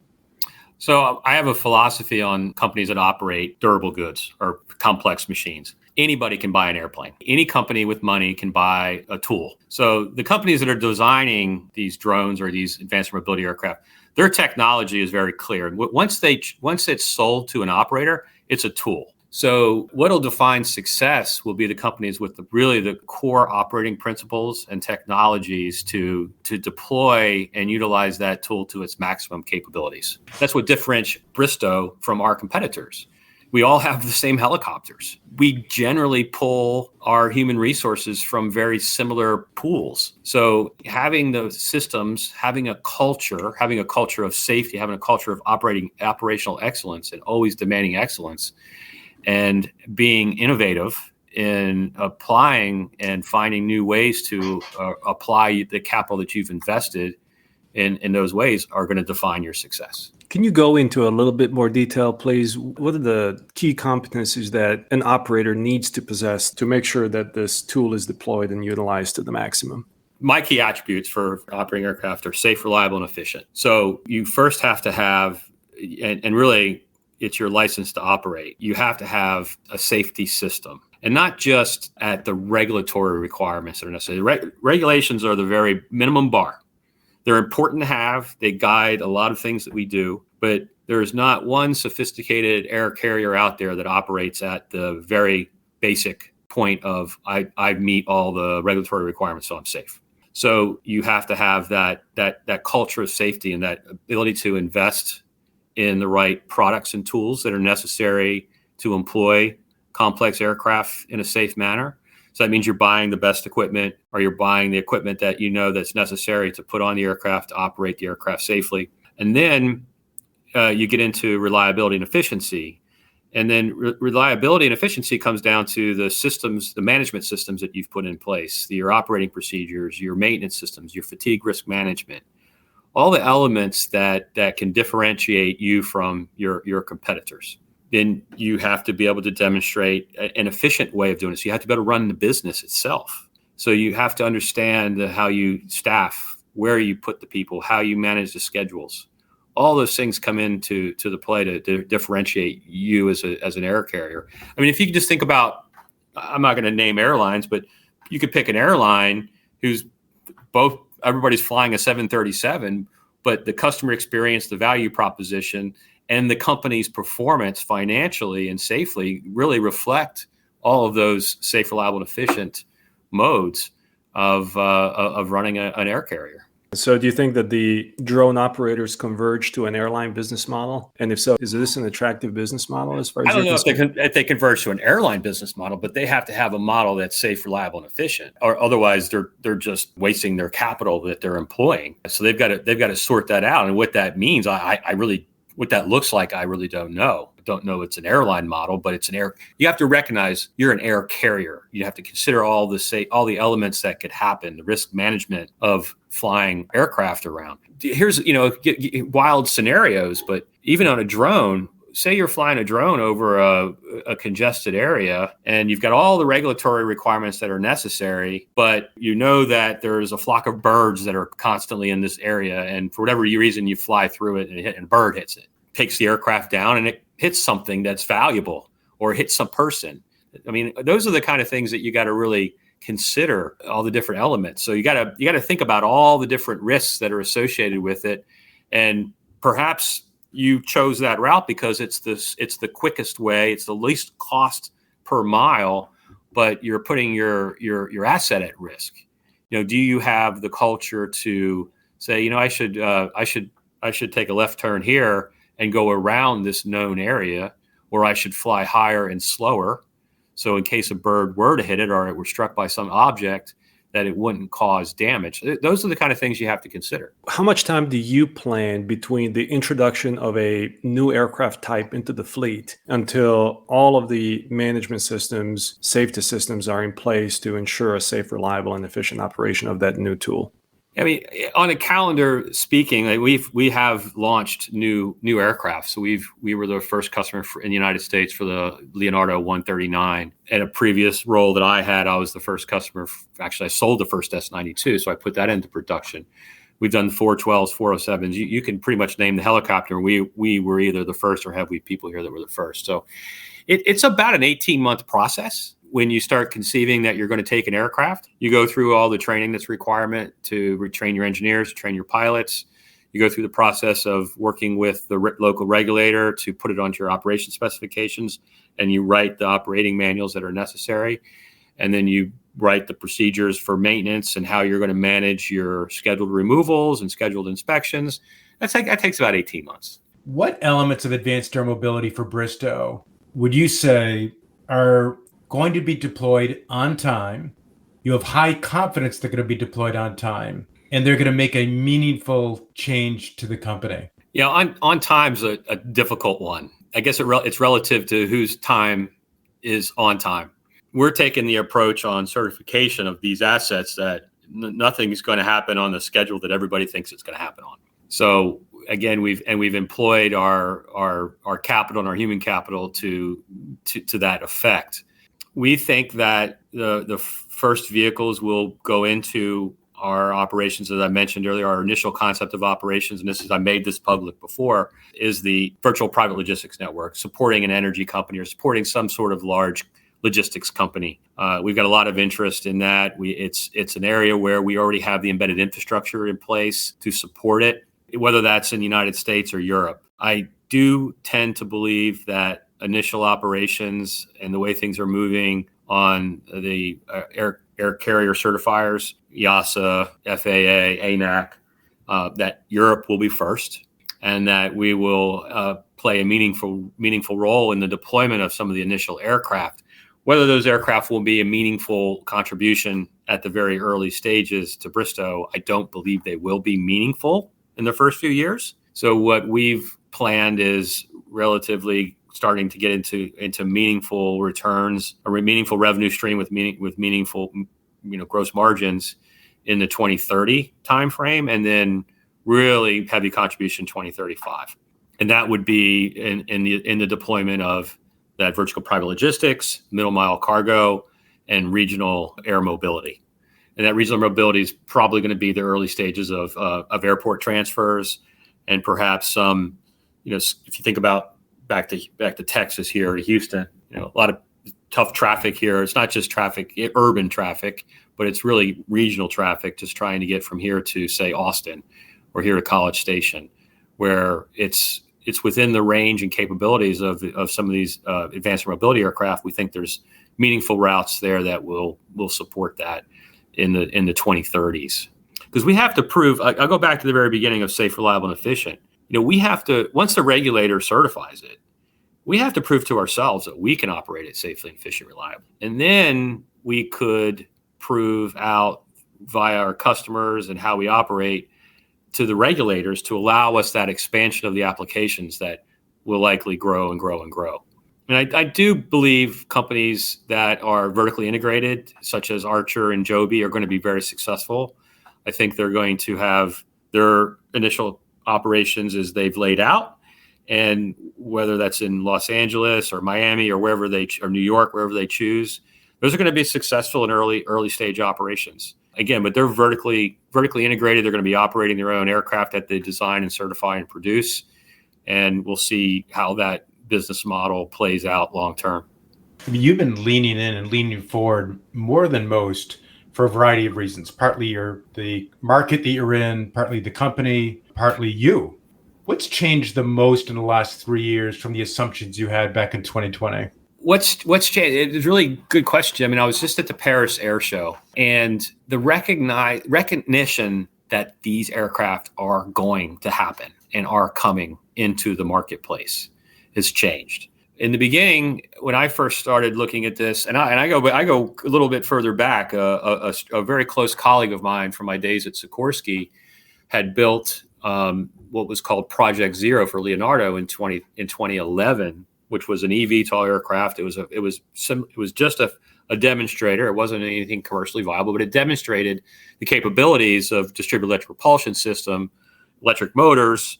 So I have a philosophy on companies that operate durable goods or complex machines. Anybody can buy an airplane. Any company with money can buy a tool. So the companies that are designing these drones or these advanced mobility aircraft, their technology is very clear. Once it's sold to an operator, it's a tool. So what'll define success will be the companies with the core operating principles and technologies to deploy and utilize that tool to its maximum capabilities. That's what differentiates Bristow from our competitors. We all have the same helicopters. We generally pull our human resources from very similar pools. So having the systems, having a culture of safety, having a culture of operational excellence and always demanding excellence, and being innovative in applying and finding new ways to apply the capital that you've invested in those ways are going to define your success. Can you go into a little bit more detail, please? What are the key competencies that an operator needs to possess to make sure that this tool is deployed and utilized to the maximum? My key attributes for operating aircraft are safe, reliable, and efficient. So you first have to have, and really, it's your license to operate. You have to have a safety system, and not just at the regulatory requirements that are necessary. Regulations are the very minimum bar. They're important to have. They guide a lot of things that we do, but there is not one sophisticated air carrier out there that operates at the very basic point of I meet all the regulatory requirements, so I'm safe. So you have to have that culture of safety and that ability to invest in the right products and tools that are necessary to employ complex aircraft in a safe manner. So that means you're buying the best equipment, or you're buying the equipment that you know that's necessary to put on the aircraft to operate the aircraft safely. And then you get into reliability and efficiency. And then reliability and efficiency comes down to the systems, the management systems that you've put in place, your operating procedures, your maintenance systems, your fatigue risk management, all the elements that can differentiate you from your competitors. Then you have to be able to demonstrate an efficient way of doing it. So you have to be able to run the business itself. So you have to understand how you staff, where you put the people, how you manage the schedules. All those things come into the play to differentiate you as an air carrier. I mean, if you could just think about, I'm not going to name airlines, but you could pick an airline who's everybody's flying a 737, but the customer experience, the value proposition, and the company's performance financially and safely really reflect all of those safe, reliable, and efficient modes of running an air carrier. So do you think that the drone operators converge to an airline business model? And if so, is this an attractive business model as far as I don't know if they converge to an airline business model, but they have to have a model that's safe, reliable, and efficient, or otherwise they're just wasting their capital that they're employing. So they've got to sort that out. And what that means, what that looks like, I really don't know. I don't know it's an airline model, but it's you have to recognize you're an air carrier. You have to consider all the elements that could happen, the risk management of flying aircraft around. Here's, wild scenarios, but even on a drone, say you're flying a drone over a congested area and you've got all the regulatory requirements that are necessary, but you know that there's a flock of birds that are constantly in this area. And for whatever reason, you fly through it and a bird hits it, takes the aircraft down, and it hits something that's valuable or hits some person. I mean, those are the kind of things that you got to really consider, all the different elements. So you got to think about all the different risks that are associated with it. And perhaps you chose that route because it's the quickest way, it's the least cost per mile, but you're putting your asset at risk. Do you have the culture to say, I should take a left turn here and go around this known area, or I should fly higher and slower, so in case a bird were to hit it or it were struck by some object, that it wouldn't cause damage. Those are the kind of things you have to consider. How much time do you plan between the introduction of a new aircraft type into the fleet until all of the management systems, safety systems are in place to ensure a safe, reliable, and efficient operation of that new tool? I mean, on a calendar speaking, we have launched new aircraft. So we were the first customer in the United States for the Leonardo 139. In a previous role that I had, I was the first customer. Actually, I sold the first S-92, so I put that into production. We've done 412s, 407s. You can pretty much name the helicopter. We were either the first, or have we people here that were the first. So it's about an 18-month process. When you start conceiving that you're going to take an aircraft, you go through all the training that's requirement to retrain your engineers, train your pilots. You go through the process of working with the local regulator to put it onto your operation specifications, and you write the operating manuals that are necessary. And then you write the procedures for maintenance and how you're going to manage your scheduled removals and scheduled inspections. That takes about 18 months. What elements of advanced air mobility for Bristow would you say are going to be deployed on time? You have high confidence they're going to be deployed on time, and they're going to make a meaningful change to the company. On time's a difficult one. I guess it's relative to whose time is on time. We're taking the approach on certification of these assets that nothing is going to happen on the schedule that everybody thinks it's going to happen on. So again, we've employed our capital and our human capital to that effect. We think that the first vehicles will go into our operations, as I mentioned earlier. Our initial concept of operations, and I made this public before, is the virtual private logistics network, supporting an energy company or supporting some sort of large logistics company. We've got a lot of interest in that. It's an area where we already have the embedded infrastructure in place to support it, whether that's in the United States or Europe. I do tend to believe that initial operations and the way things are moving on the air carrier certifiers, EASA, FAA, ANAC, that Europe will be first, and that we will play a meaningful role in the deployment of some of the initial aircraft. Whether those aircraft will be a meaningful contribution at the very early stages to Bristow, I don't believe they will be meaningful in the first few years. So what we've planned is relatively starting to get into meaningful returns, a meaningful revenue stream with meaningful gross margins in the 2030 timeframe, and then really heavy contribution 2035. And that would be in the deployment of that vertical private logistics, middle mile cargo, and regional air mobility. And that regional mobility is probably going to be the early stages of airport transfers, and perhaps some, if you think about back to Texas here to Houston, a lot of tough traffic here. It's not just traffic, urban traffic, but it's really regional traffic, just trying to get from here to, say, Austin or here to College Station, where it's within the range and capabilities of some of these advanced mobility aircraft. We think there's meaningful routes there that will support that in the 2030s. Because we have to prove, I'll go back to the very beginning of safe, reliable, and efficient. We have to, once the regulator certifies it, we have to prove to ourselves that we can operate it safely, efficient, reliable. And then we could prove out via our customers and how we operate to the regulators to allow us that expansion of the applications that will likely grow and grow and grow. And I do believe companies that are vertically integrated, such as Archer and Joby, are going to be very successful. I think they're going to have their initial operations as they've laid out, and whether that's in Los Angeles or Miami or or New York, wherever they choose, those are going to be successful in early stage operations. Again, but they're vertically integrated. They're going to be operating their own aircraft that they design and certify and produce, and we'll see how that business model plays out long term. You've been leaning in and leaning forward more than most for a variety of reasons. Partly the market that you're in, partly the company, partly you. What's changed the most in the last 3 years from the assumptions you had back in 2020? What's changed? It's a really good question. I mean, I was just at the Paris Air Show, and the recognition that these aircraft are going to happen and are coming into the marketplace has changed. In the beginning, when I first started looking at this, and I go a little bit further back, a very close colleague of mine from my days at Sikorsky had built what was called Project Zero for Leonardo in 2011, which was an eVTOL aircraft. It was just a demonstrator. It wasn't anything commercially viable, but it demonstrated the capabilities of distributed electric propulsion system, electric motors,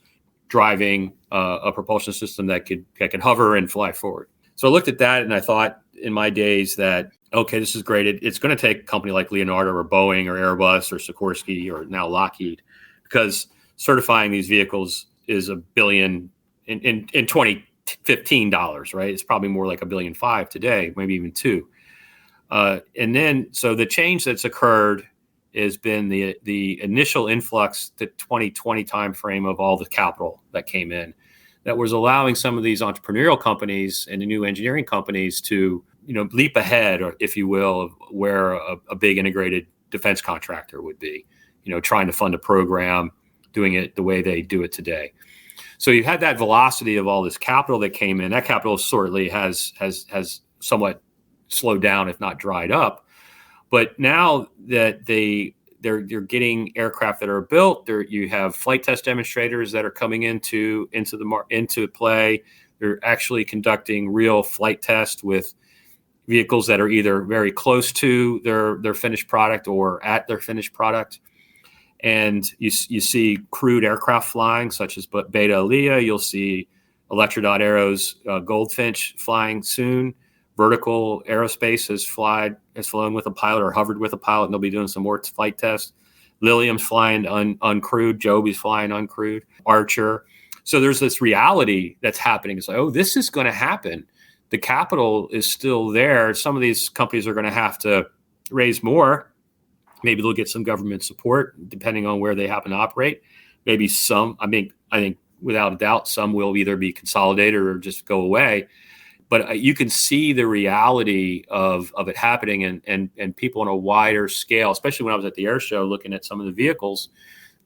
driving a propulsion system that could hover and fly forward. So I looked at that and I thought in my days that, okay, this is great. It's going to take a company like Leonardo or Boeing or Airbus or Sikorsky or now Lockheed, because certifying these vehicles is $1 billion in 2015 dollars, right? It's probably more like $1.5 billion today, maybe even $2 billion. And then, so the change that's occurred has been the initial influx, the 2020 timeframe of all the capital that came in, that was allowing some of these entrepreneurial companies and the new engineering companies to, leap ahead, or if you will, of where a big integrated defense contractor would be, trying to fund a program, doing it the way they do it today. So you had that velocity of all this capital that came in. That capital certainly has somewhat slowed down, if not dried up. But now that they're getting aircraft that are built, you have flight test demonstrators that are coming into play. They're actually conducting real flight tests with vehicles that are either very close to their finished product or at their finished product. And you see crewed aircraft flying, such as Beta Aliyah. You'll see Electra.Aero's Goldfinch flying soon. Vertical Aerospace has flown with a pilot or hovered with a pilot, and they'll be doing some more flight tests. Lilium's flying uncrewed. Joby's flying uncrewed. Archer. So there's this reality that's happening. It's like, oh, this is going to happen. The capital is still there. Some of these companies are going to have to raise more. Maybe they'll get some government support, depending on where they happen to operate. Maybe some, I think without a doubt, some will either be consolidated or just go away. But you can see the reality of it happening, and people on a wider scale, especially when I was at the air show looking at some of the vehicles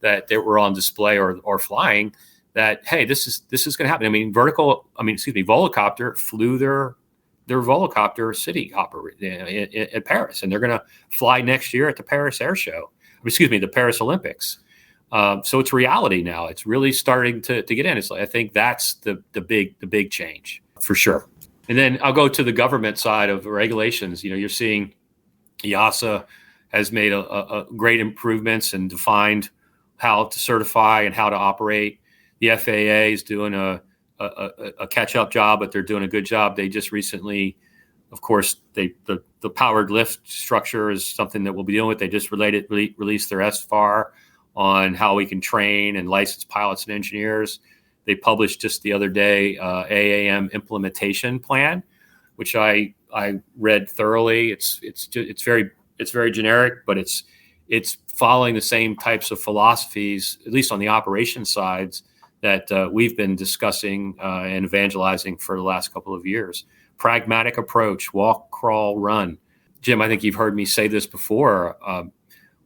that were on display or flying, that, hey, this is going to happen. I mean, Volocopter flew their Volocopter city hopper at Paris, and they're going to fly next year at the Paris Air Show. The Paris Olympics. So it's reality now. It's really starting to get in. I think that's the big change for sure. And then I'll go to the government side of regulations. You're seeing EASA has made a great improvements and defined how to certify and how to operate. The FAA is doing a catch-up job, but they're doing a good job. They just recently, of course, the powered lift structure is something that we'll be dealing with. They just released their SFAR on how we can train and license pilots and engineers. They published just the other day AAM implementation plan, which I read thoroughly. It's very generic, but it's following the same types of philosophies, at least on the operations sides, that we've been discussing and evangelizing for the last couple of years. Pragmatic approach, walk, crawl, run. Jim, I think you've heard me say this before.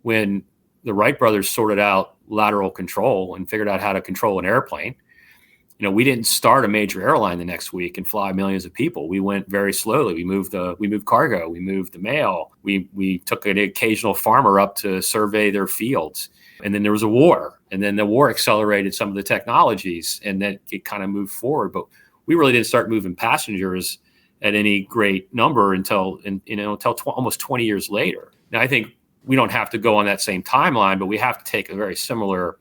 When the Wright brothers sorted out lateral control and figured out how to control an airplane, we didn't start a major airline the next week and fly millions of people. We went very slowly. We moved cargo. We moved the mail. We took an occasional farmer up to survey their fields. And then there was a war. And then the war accelerated some of the technologies, and then it kind of moved forward. But we really didn't start moving passengers at any great number until almost 20 years later. Now, I think we don't have to go on that same timeline, but we have to take a very similar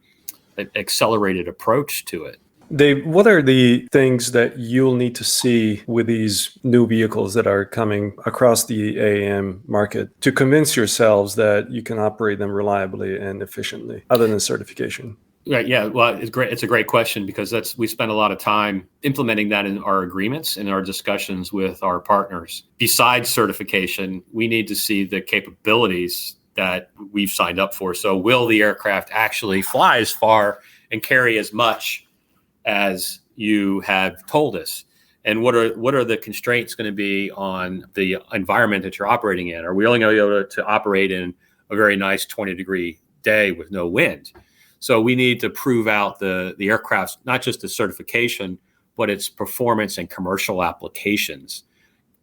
accelerated approach to it. Dave, what are the things that you'll need to see with these new vehicles that are coming across the AAM market to convince yourselves that you can operate them reliably and efficiently, other than certification? Right. Yeah. Well, it's great. It's a great question, because we spend a lot of time implementing that in our agreements and our discussions with our partners. Besides certification, we need to see the capabilities that we've signed up for. So will the aircraft actually fly as far and carry as much as you have told us? And what are the constraints going to be on the environment that you're operating in? Are we only going to be able to operate in a very nice 20-degree day with no wind? So we need to prove out the aircraft's, not just the certification, but its performance and commercial applications.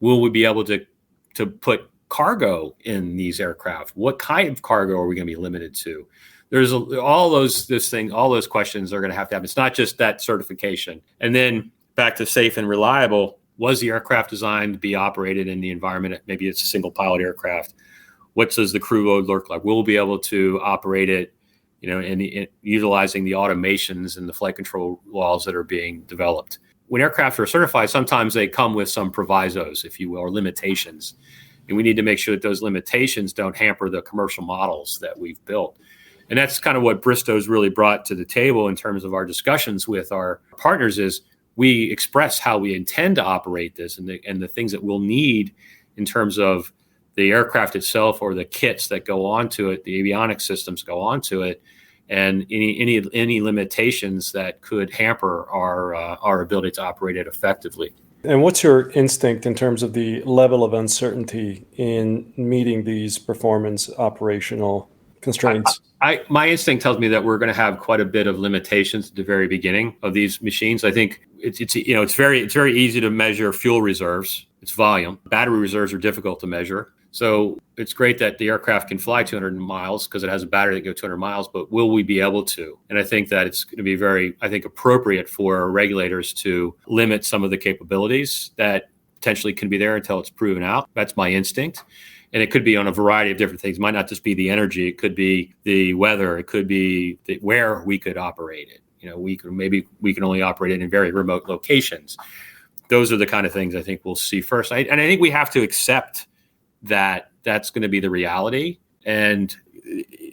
Will we be able to put cargo in these aircraft? What kind of cargo are we going to be limited to? There's all those questions are going to happen. It's not just that certification. And then back to safe and reliable. Was the aircraft designed to be operated in the environment? Maybe it's a single pilot aircraft. What does the crew load look like? We'll be able to operate it, in utilizing the automations and the flight control laws that are being developed. When aircraft are certified, sometimes they come with some provisos, if you will, or limitations. And we need to make sure that those limitations don't hamper the commercial models that we've built. And that's kind of what Bristow's really brought to the table in terms of our discussions with our partners, is we express how we intend to operate this and the things that we'll need in terms of the aircraft itself or the kits that go onto it, the avionics systems go onto it, and any limitations that could hamper our ability to operate it effectively. And what's your instinct in terms of the level of uncertainty in meeting these performance operational constraints? My instinct tells me that we're going to have quite a bit of limitations at the very beginning of these machines. I think it's very easy to measure fuel reserves, its volume. Battery reserves are difficult to measure. So it's great that the aircraft can fly 200 miles because it has a battery that goes 200 miles, but will we be able to? And I think that it's going to be very, appropriate for regulators to limit some of the capabilities that potentially can be there until it's proven out. That's my instinct. And it could be on a variety of different things. It might not just be the energy. It could be the weather. It could be where we could operate it. We can only operate it in very remote locations. Those are the kind of things I think we'll see first. And I think we have to accept that that's going to be the reality. And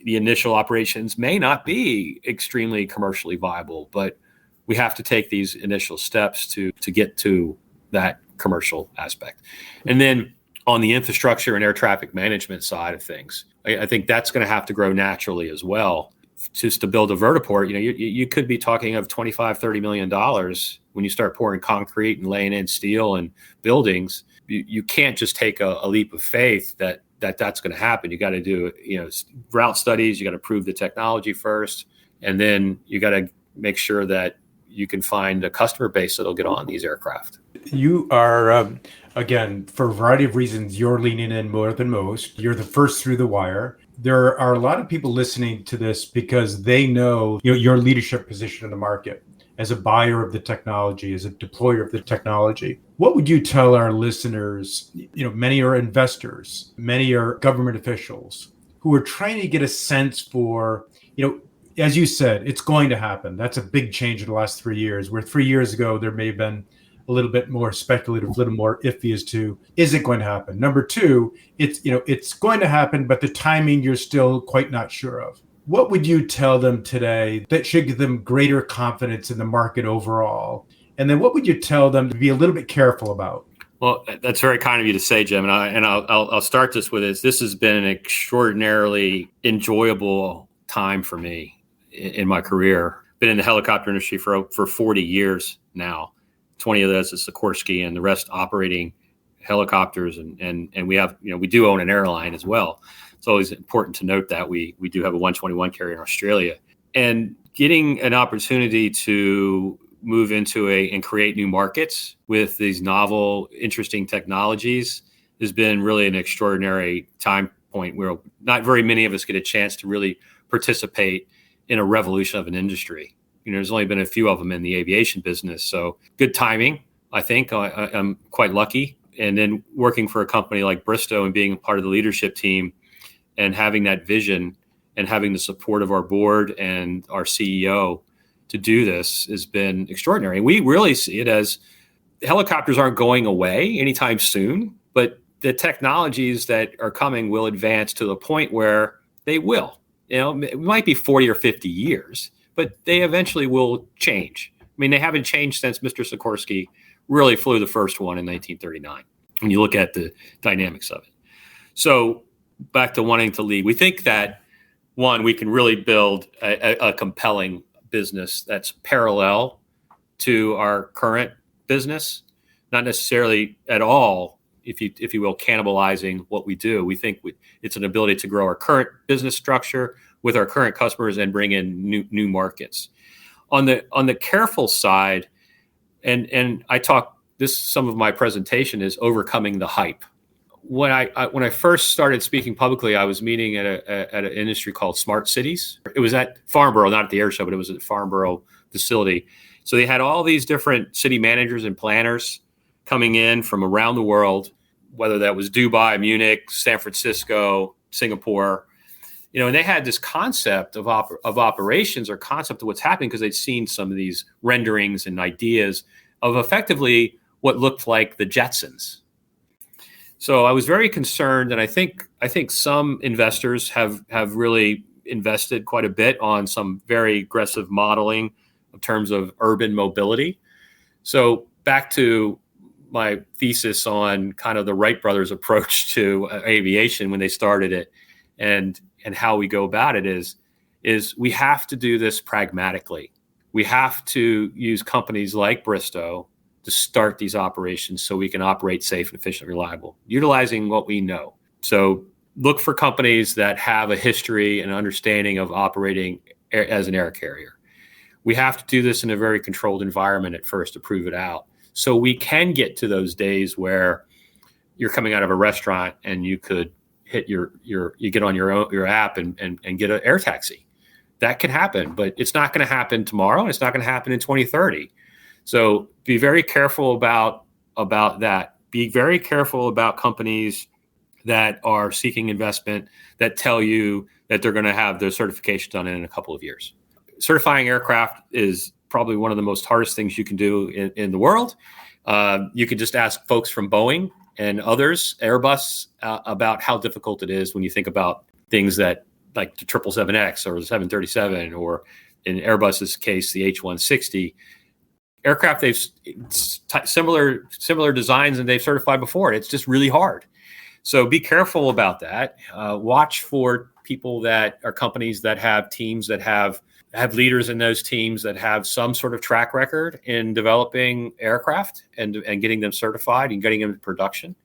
the initial operations may not be extremely commercially viable, but we have to take these initial steps to get to that commercial aspect. And then on the infrastructure and air traffic management side of things, I think that's going to have to grow naturally as well. just to build a vertiport, you could be talking of $25-30 million when you start pouring concrete and laying in steel and buildings. You can't just take a leap of faith that's going to happen. You got to do route studies. You got to prove the technology first, and then you got to make sure that you can find a customer base that'll get on these aircraft. You are, again, for a variety of reasons, you're leaning in more than most. You're the first through the wire. There are a lot of people listening to this because they know your leadership position in the market as a buyer of the technology, as a deployer of the technology. What would you tell our listeners? Many are investors, many are government officials who are trying to get a sense for, as you said, it's going to happen. That's a big change in the last 3 years, where 3 years ago, there may have been a little bit more speculative, a little more iffy as to, is it going to happen? Number two, it's going to happen, but the timing you're still quite not sure of. What would you tell them today that should give them greater confidence in the market overall? And then what would you tell them to be a little bit careful about? Well, that's very kind of you to say, Jim. And I'll start this with this. This has been an extraordinarily enjoyable time for me in my career. Been in the helicopter industry for 40 years now. 20 of those is Sikorsky, and the rest operating helicopters. And we do own an airline as well. It's always important to note that we do have a 121 carrier in Australia, and getting an opportunity to move into and create new markets with these novel, interesting technologies has been really an extraordinary time point where not very many of us get a chance to really participate in a revolution of an industry. There's only been a few of them in the aviation business. So good timing, I think. I'm quite lucky. And then working for a company like Bristow and being part of the leadership team and having that vision and having the support of our board and our CEO to do this has been extraordinary. We really see it as helicopters aren't going away anytime soon, but the technologies that are coming will advance to the point where they will. It might be 40 or 50 years, but they eventually will change. I mean, they haven't changed since Mr. Sikorsky really flew the first one in 1939, when you look at the dynamics of it. So back to wanting to lead, we think that, one, we can really build a compelling business that's parallel to our current business, not necessarily at all, if you will, cannibalizing what we do. We think it's an ability to grow our current business structure with our current customers and bring in new markets. On the careful side, and I talk this, some of my presentation is overcoming the hype. When I first started speaking publicly, I was meeting at an industry called Smart Cities. It was at Farnborough, not at the air show, but it was at the Farnborough facility. So they had all these different city managers and planners coming in from around the world, whether that was Dubai, Munich, San Francisco, Singapore, and they had this concept of operations, or concept of what's happening, because they'd seen some of these renderings and ideas of effectively what looked like the Jetsons. So I was very concerned, and I think some investors have really invested quite a bit on some very aggressive modeling in terms of urban mobility. So back to my thesis on kind of the Wright brothers approach to aviation when they started it, and how we go about it is we have to do this pragmatically. We have to use companies like Bristow to start these operations so we can operate safe and efficient, reliable, utilizing what we know. So look for companies that have a history and understanding of operating as an air carrier. We have to do this in a very controlled environment at first to prove it out. So we can get to those days where you're coming out of a restaurant and you could hit you get on your app and get an air taxi. That can happen, but it's not going to happen tomorrow, and it's not going to happen in 2030. So be very careful about that. Be very careful about companies that are seeking investment that tell you that they're going to have their certification done in a couple of years. Certifying aircraft is probably one of the most hardest things you can do in the world. You can just ask folks from Boeing and others, Airbus, about how difficult it is when you think about things that like the 777X or the 737, or in Airbus's case, the H160. Aircraft, they've similar designs and they've certified before. It's just really hard. So be careful about that. Watch for people that are companies that have teams that have leaders in those teams that have some sort of track record in developing aircraft and getting them certified and getting them into production.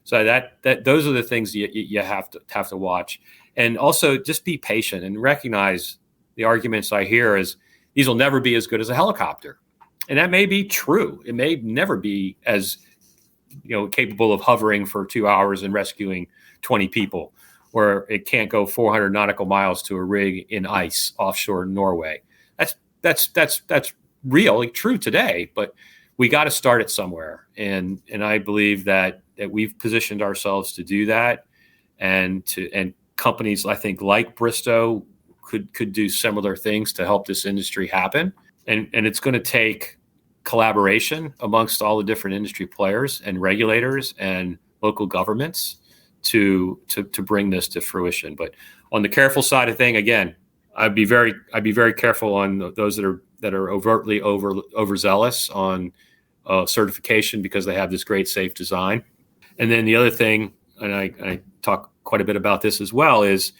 So that those are the things you have to watch. And also just be patient and recognize the arguments I hear is these will never be as good as a helicopter. And that may be true. It may never be as capable of hovering for 2 hours and rescuing 20 people, or it can't go 400 nautical miles to a rig in ice offshore Norway. That's really true today, but we got to start it somewhere. And I believe that we've positioned ourselves to do that, and companies I think like Bristow could do similar things to help this industry happen. And it's going to take collaboration amongst all the different industry players and regulators and local governments to bring this to fruition. But on the careful side of thing, again, I'd be very careful on those that are overtly overzealous on certification because they have this great safe design. And then the other thing, and I talk quite a bit about this as well, is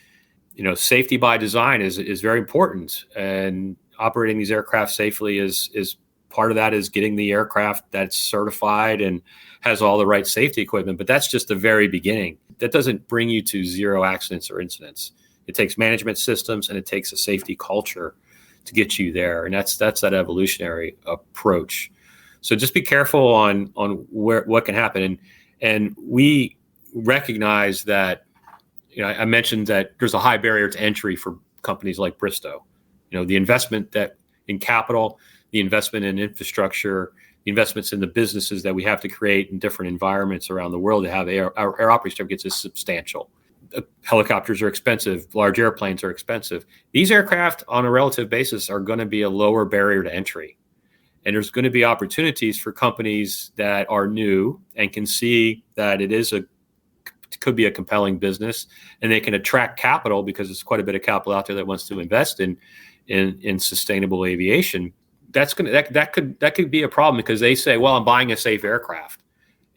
safety by design is very important, and operating these aircraft safely is part of that is getting the aircraft that's certified and has all the right safety equipment. But that's just the very beginning. That doesn't bring you to zero accidents or incidents. It takes management systems and it takes a safety culture to get you there. And that's that evolutionary approach. So just be careful on what can happen. And we recognize that, I mentioned that there's a high barrier to entry for companies like Bristow. The investment that in capital, the investment in infrastructure, the investments in the businesses that we have to create in different environments around the world to have our operating certificates is substantial. Helicopters are expensive. Large airplanes are expensive. These aircraft on a relative basis are going to be a lower barrier to entry. And there's going to be opportunities for companies that are new and can see that could be a compelling business, and they can attract capital because there's quite a bit of capital out there that wants to invest in sustainable aviation. That could be a problem because they say, well, I'm buying a safe aircraft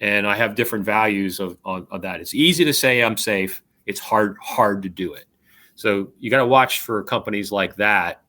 and I have different values of that. It's easy to say I'm safe. It's hard to do it. So you got to watch for companies like that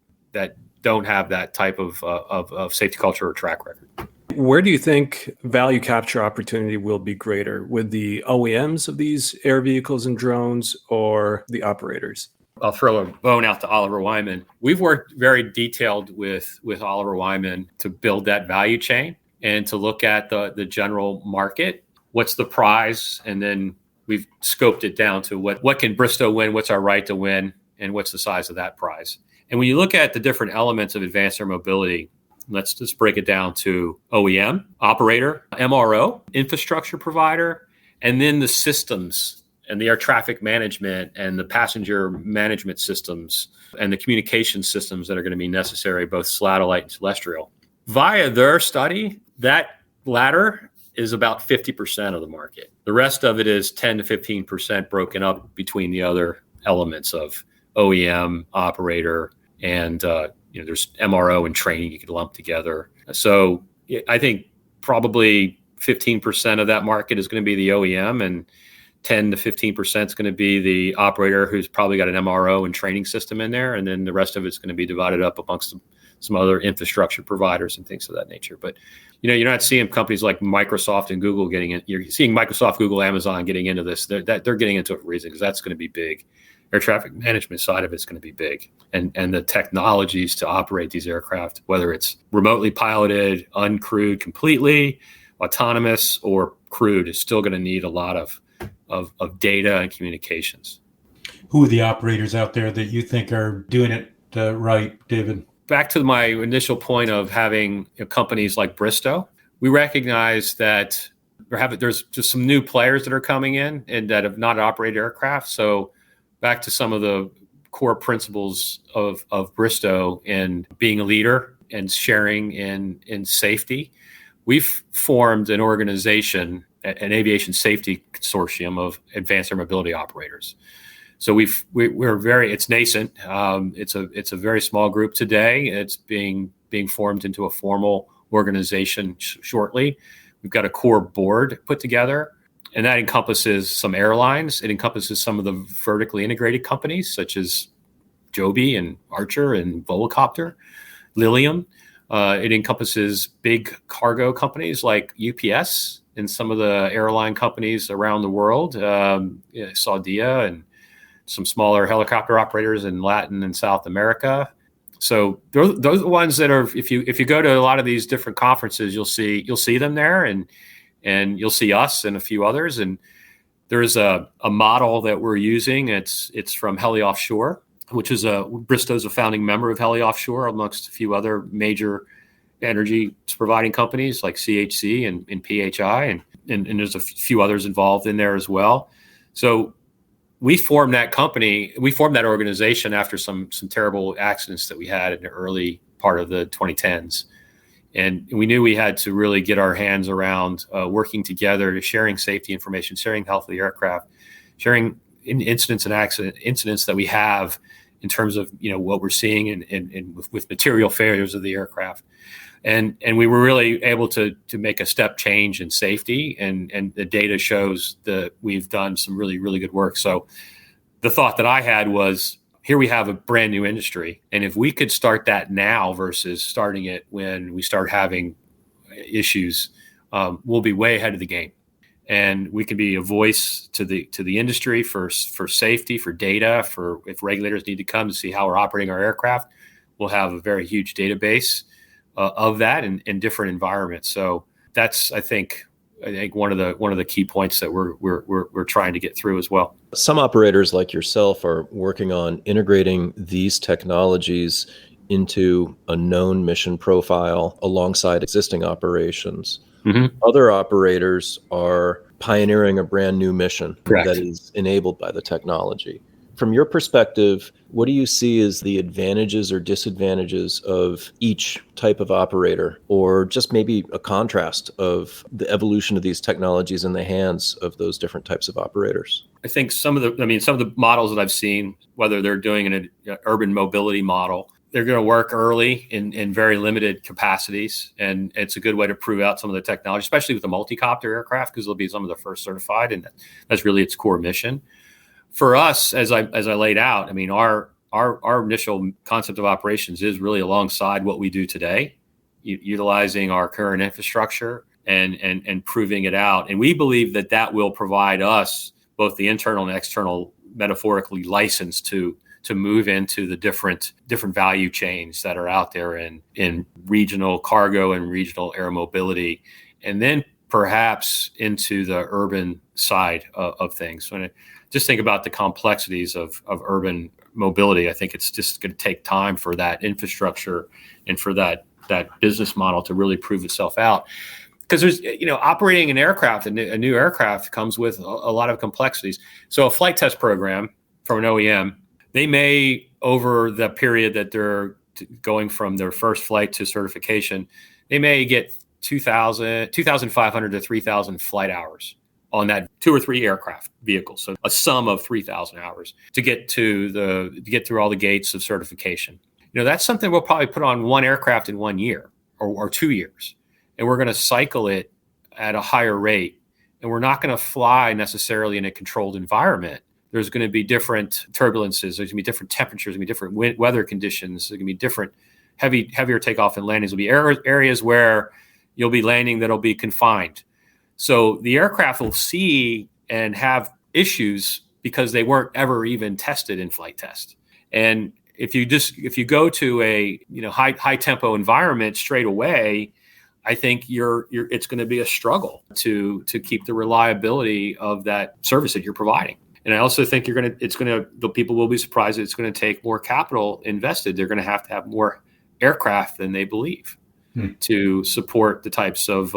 don't have that type of safety culture or track record. Where do you think value capture opportunity will be greater, with the OEMs of these air vehicles and drones or the operators? I'll throw a bone out to Oliver Wyman. We've worked very detailed with Oliver Wyman to build that value chain and to look at the general market. What's the prize? And then we've scoped it down to what can Bristow win? What's our right to win? And what's the size of that prize? And when you look at the different elements of advanced air mobility, let's just break it down to OEM, operator, MRO, infrastructure provider, and then the systems and the air traffic management and the passenger management systems and the communication systems that are going to be necessary, both satellite and terrestrial. Via their study, that latter is about 50% of the market. The rest of it is 10 to 15% broken up between the other elements of OEM, operator, and there's MRO and training you could lump together. So I think probably 15% of that market is going to be the OEM, and 10 to 15% is going to be the operator who's probably got an MRO and training system in there. And then the rest of it's going to be divided up amongst some other infrastructure providers and things of that nature. But, you're not seeing companies like Microsoft and Google getting in. You're seeing Microsoft, Google, Amazon getting into this. They're getting into it for a reason, because that's going to be big. Air traffic management side of it's going to be big. And the technologies to operate these aircraft, whether it's remotely piloted, uncrewed completely, autonomous, or crewed, is still going to need a lot of data and communications. Who are the operators out there that you think are doing it right, David? Back to my initial point of having companies like Bristow, we recognize that there's just some new players that are coming in and that have not operated aircraft. So back to some of the core principles of Bristow in being a leader and sharing in safety, we've formed an organization, an aviation safety consortium of advanced air mobility operators. So it's nascent. It's a very small group today. It's being formed into a formal organization shortly. We've got a core board put together. And that encompasses some airlines. It encompasses some of the vertically integrated companies such as Joby and Archer and Volocopter, Lilium. It encompasses big cargo companies like UPS and some of the airline companies around the world, Saudia, and some smaller helicopter operators in Latin and South America. So those are the ones that are. If you go to a lot of these different conferences, you'll see them there, and you'll see us and a few others. And there's a model that we're using. It's from Heli Offshore, which is Bristow's a founding member of Heli Offshore, amongst a few other major energy providing companies like CHC and PHI, and there's a few others involved in there as well. So we formed that organization after some terrible accidents that we had in the early part of the 2010s. And we knew we had to really get our hands around working together to sharing safety information, sharing health of the aircraft, sharing incidents that we have in terms of what we're seeing and with material failures of the aircraft. And we were really able to make a step change in safety, and the data shows that we've done some really, really good work. So the thought that I had was, here we have a brand new industry, and if we could start that now versus starting it when we start having issues, we'll be way ahead of the game, and we can be a voice to the industry for safety, for data, for if regulators need to come to see how we're operating our aircraft. We'll have a very huge database of that in different environments. So that's, I think one of the key points that we're trying to get through as well. Some operators like yourself are working on integrating these technologies into a known mission profile alongside existing operations. Mm-hmm. Other operators are pioneering a brand new mission that is enabled by the technology. From your perspective, what do you see as the advantages or disadvantages of each type of operator, or just maybe a contrast of the evolution of these technologies in the hands of those different types of operators? I think some of the models that I've seen, whether they're doing an urban mobility model, they're going to work early in very limited capacities. And it's a good way to prove out some of the technology, especially with the multi-copter aircraft, because they'll be some of the first certified, and that's really its core mission. For us, as I laid out, I mean, our initial concept of operations is really alongside what we do today, utilizing our current infrastructure and proving it out. And we believe that will provide us both the internal and external, metaphorically, license to move into the different value chains that are out there in regional cargo and regional air mobility, and then perhaps into the urban side of things. When just think about the complexities of urban mobility, I think it's just going to take time for that infrastructure and for that business model to really prove itself out. Because there's, operating an aircraft, a new aircraft comes with a lot of complexities. So a flight test program from an OEM, they may, over the period that they're going from their first flight to certification, they may get 2,500 to 3,000 flight hours on that 2 or 3 aircraft vehicles. So a sum of 3,000 hours to get through all the gates of certification. That's something we'll probably put on one aircraft in 1 year or 2 years. And we're going to cycle it at a higher rate. And we're not going to fly necessarily in a controlled environment. There's going to be different turbulences. There's going to be different temperatures. There's going to be different weather conditions. There's going to be different heavier takeoff and landings. There'll be areas where you'll be landing that'll be confined. So the aircraft will see and have issues because they weren't ever even tested in flight test. And if you go to a high tempo environment straight away, I think it's going to be a struggle to keep the reliability of that service that you're providing. And I also think the people will be surprised that it's going to take more capital invested. They're going to have more aircraft than they believe to support the types of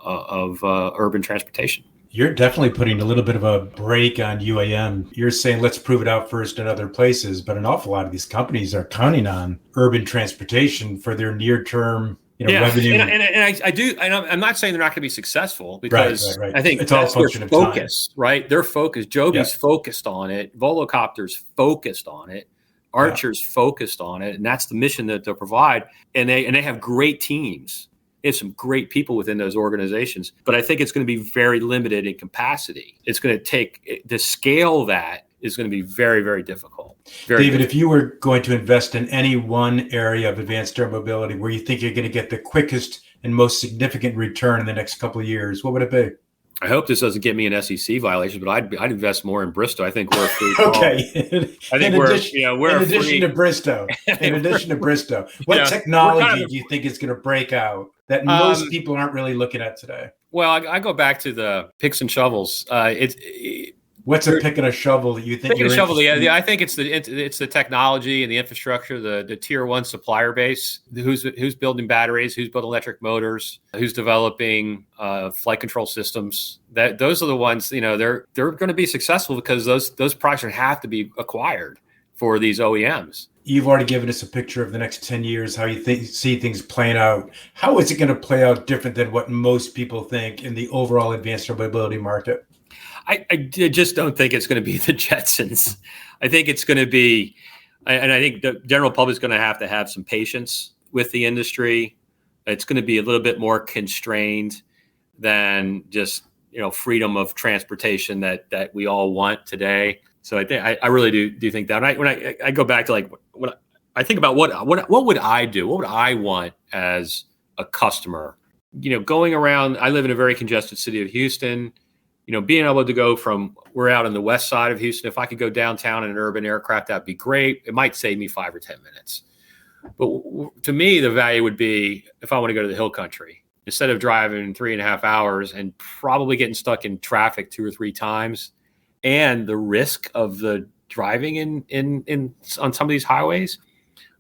urban transportation. You're definitely putting a little bit of a brake on UAM. You're saying, let's prove it out first in other places, but an awful lot of these companies are counting on urban transportation for their near-term revenue. And I do. And I'm not saying they're not going to be successful, because right. I think it's all a function of focus, time. Right? They're focused. Joby's focused on it. Volocopter's focused on it. Archer's focused on it, and that's the mission that they'll provide. And they have great teams There's some great people within those organizations, but I think it's going to be very limited in capacity. It's going to take, to scale that is going to be very, very difficult. David, if you were going to invest in any one area of advanced air mobility where you think you're going to get the quickest and most significant return in the next couple of years, what would it be? I hope this doesn't get me an SEC violation, but I'd invest more in Bristow. I think we're a free call. Okay. I think we're in addition to Bristow. In addition to Bristow, what technology do you think is going to break out that most people aren't really looking at today? Well, I go back to the picks and shovels. What's a pick and a shovel that you think? Pick and a shovel. Yeah, I think it's the technology and the infrastructure, the tier one supplier base, who's building batteries, who's building electric motors, who's developing flight control systems. Those are the ones, they're going to be successful because those products have to be acquired for these OEMs. You've already given us a picture of the next 10 years, how you see things playing out. How is it going to play out different than what most people think in the overall advanced air mobility market? I just don't think it's going to be the Jetsons. I think it's going to be, and I think the general public is going to have some patience with the industry. It's going to be a little bit more constrained than just, freedom of transportation that we all want today. So I really do think that. When I go back to when I think about what would I do? What would I want as a customer? Going around, I live in a very congested city of Houston. Being able to go we're out on the west side of Houston. If I could go downtown in an urban aircraft, that'd be great. It might save me 5 or 10 minutes. But to me, the value would be if I want to go to the hill country, instead of driving 3.5 hours and probably getting stuck in traffic 2 or 3 times, and the risk of the driving in on some of these highways.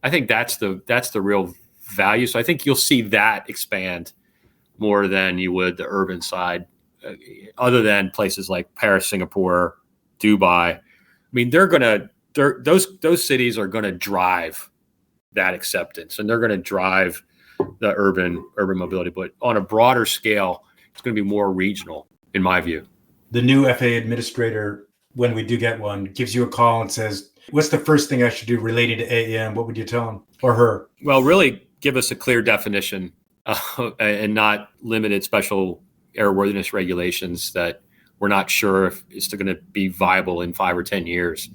I think that's the real value. So I think you'll see that expand more than you would the urban side. Other than places like Paris, Singapore, Dubai. I mean, those cities are going to drive that acceptance, and they're going to drive the urban mobility. But on a broader scale, it's going to be more regional, in my view. The new FAA administrator, when we do get one, gives you a call and says, "What's the first thing I should do relating to AAM?" What would you tell him or her? Well, really give us a clear definition and not limited special airworthiness regulations that we're not sure if it's going to be viable in 5 or 10 years,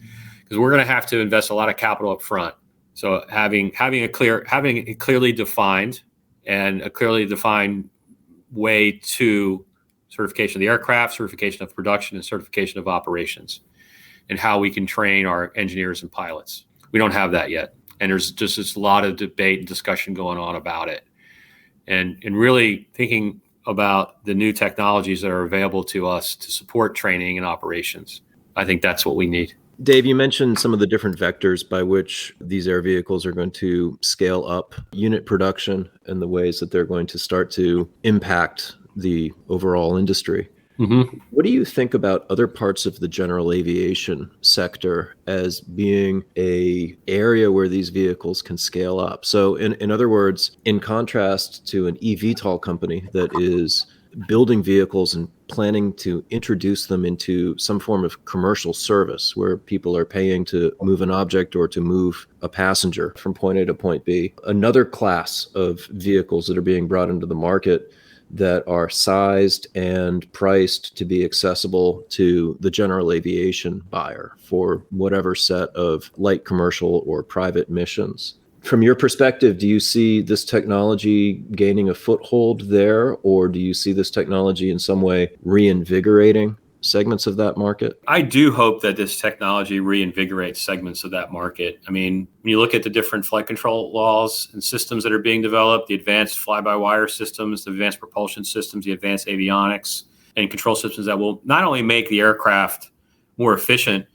because we're going to have to invest a lot of capital up front. So having a clearly defined way to certification of the aircraft, certification of production, and certification of operations, and how we can train our engineers and pilots. We don't have that yet, and there's just a lot of debate and discussion going on about it, and really thinking about the new technologies that are available to us to support training and operations. I think that's what we need. Dave, you mentioned some of the different vectors by which these air vehicles are going to scale up unit production and the ways that they're going to start to impact the overall industry. Mm-hmm. What do you think about other parts of the general aviation sector as being an area where these vehicles can scale up? So in other words, in contrast to an eVTOL company that is building vehicles and planning to introduce them into some form of commercial service where people are paying to move an object or to move a passenger from point A to point B, another class of vehicles that are being brought into the market that are sized and priced to be accessible to the general aviation buyer for whatever set of light commercial or private missions. From your perspective, do you see this technology gaining a foothold there, or do you see this technology in some way reinvigorating segments of that market? I do hope that this technology reinvigorates segments of that market. I mean, when you look at the different flight control laws and systems that are being developed, the advanced fly-by-wire systems, the advanced propulsion systems, the advanced avionics and control systems that will not only make the aircraft more efficient,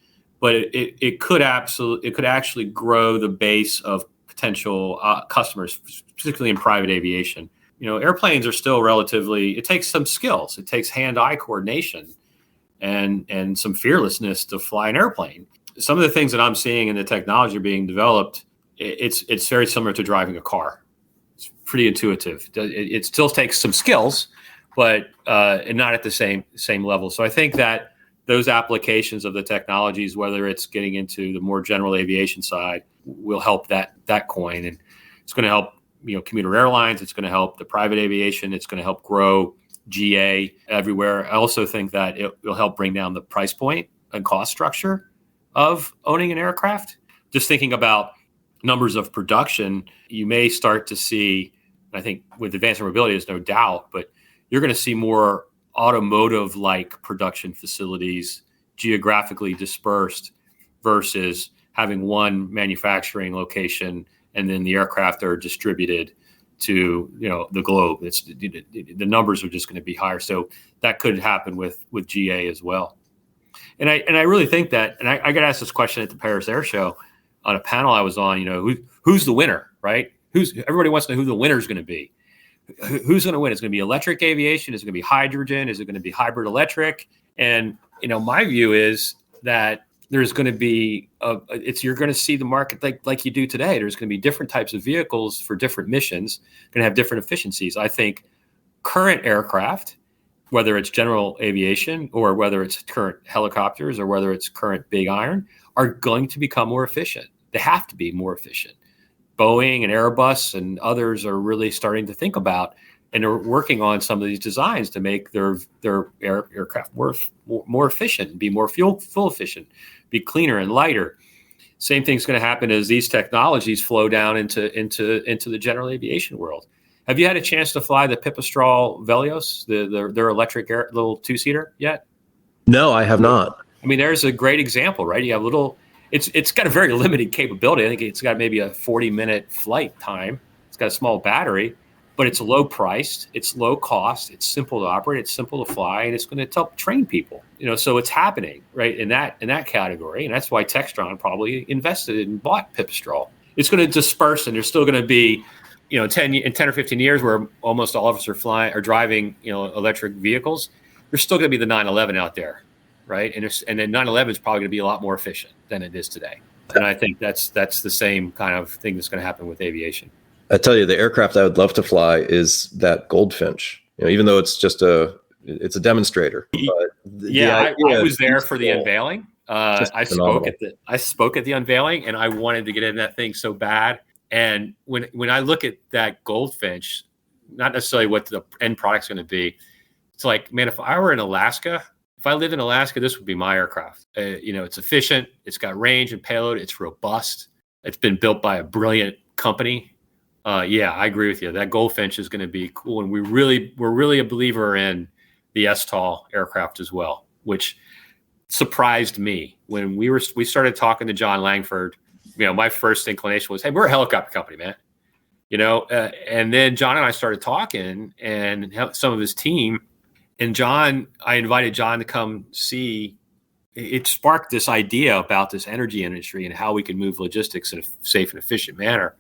but it could actually grow the base of potential customers, particularly in private aviation. Airplanes are still it takes some skills. It takes hand-eye coordination and some fearlessness to fly an airplane. Some of the things that I'm seeing in the technology being developed, it's very similar to driving a car. It's pretty intuitive. It still takes some skills, but not at the same level. So I think that those applications of the technologies, whether it's getting into the more general aviation side, will help that coin, and it's going to help commuter airlines. It's going to help the private aviation. It's going to help grow GA everywhere. I also think that it will help bring down the price point and cost structure of owning an aircraft. Just thinking about numbers of production, you may start to see, I think with advanced air mobility, there's no doubt, but you're going to see more automotive-like production facilities geographically dispersed versus having one manufacturing location and then the aircraft are distributed to the globe. The numbers are just going to be higher. So that could happen with GA as well. And I really think that, and I got asked this question at the Paris Air Show on a panel I was on, who's the winner, right? Everybody wants to know who the winner is going to be. Who's going to win? Is it going to be electric aviation? Is it going to be hydrogen? Is it going to be hybrid electric? And, my view is that there's going to be, you're going to see the market like you do today. There's going to be different types of vehicles for different missions, going to have different efficiencies. I think current aircraft, whether it's general aviation or whether it's current helicopters or whether it's current big iron, are going to become more efficient. They have to be more efficient. Boeing and Airbus and others are really starting to think about and are working on some of these designs to make their aircraft more efficient, be more fuel efficient, be cleaner and lighter. Same thing's going to happen as these technologies flow down into the general aviation world. Have you had a chance to fly the Pipistrel Velios, their electric little two-seater yet? No, I have not. I mean, there's a great example, right? You have it's got a very limited capability. I think it's got maybe a 40-minute flight time. It's got a small battery, but it's low priced, it's low cost, it's simple to operate, it's simple to fly, and it's going to help train people. So it's happening right in that category, and that's why Textron probably invested and bought Pipistrel. It's going to disperse, and there's still going to be, 10 or 15 years where almost all of us are driving, electric vehicles. There's still going to be the 911 out there, right? And then 911 is probably going to be a lot more efficient than it is today. And I think that's the same kind of thing that's going to happen with aviation. I tell you, the aircraft I would love to fly is that Goldfinch. Even though it's just it's a demonstrator. But I was there for the unveiling. I spoke at the unveiling, and I wanted to get in that thing so bad. And when I look at that Goldfinch, not necessarily what the end product's going to be, it's like, man, if I were in Alaska, if I lived in Alaska, this would be my aircraft. It's efficient, it's got range and payload, it's robust, it's been built by a brilliant company. I agree with you. That Goldfinch is going to be cool, and we're really a believer in the STOL aircraft as well, which surprised me when we started talking to John Langford. My first inclination was, hey, we're a helicopter company, man. And then John and I started talking, and some of his team. And I invited John to come see. It sparked this idea about this energy industry and how we can move logistics in a safe and efficient manner.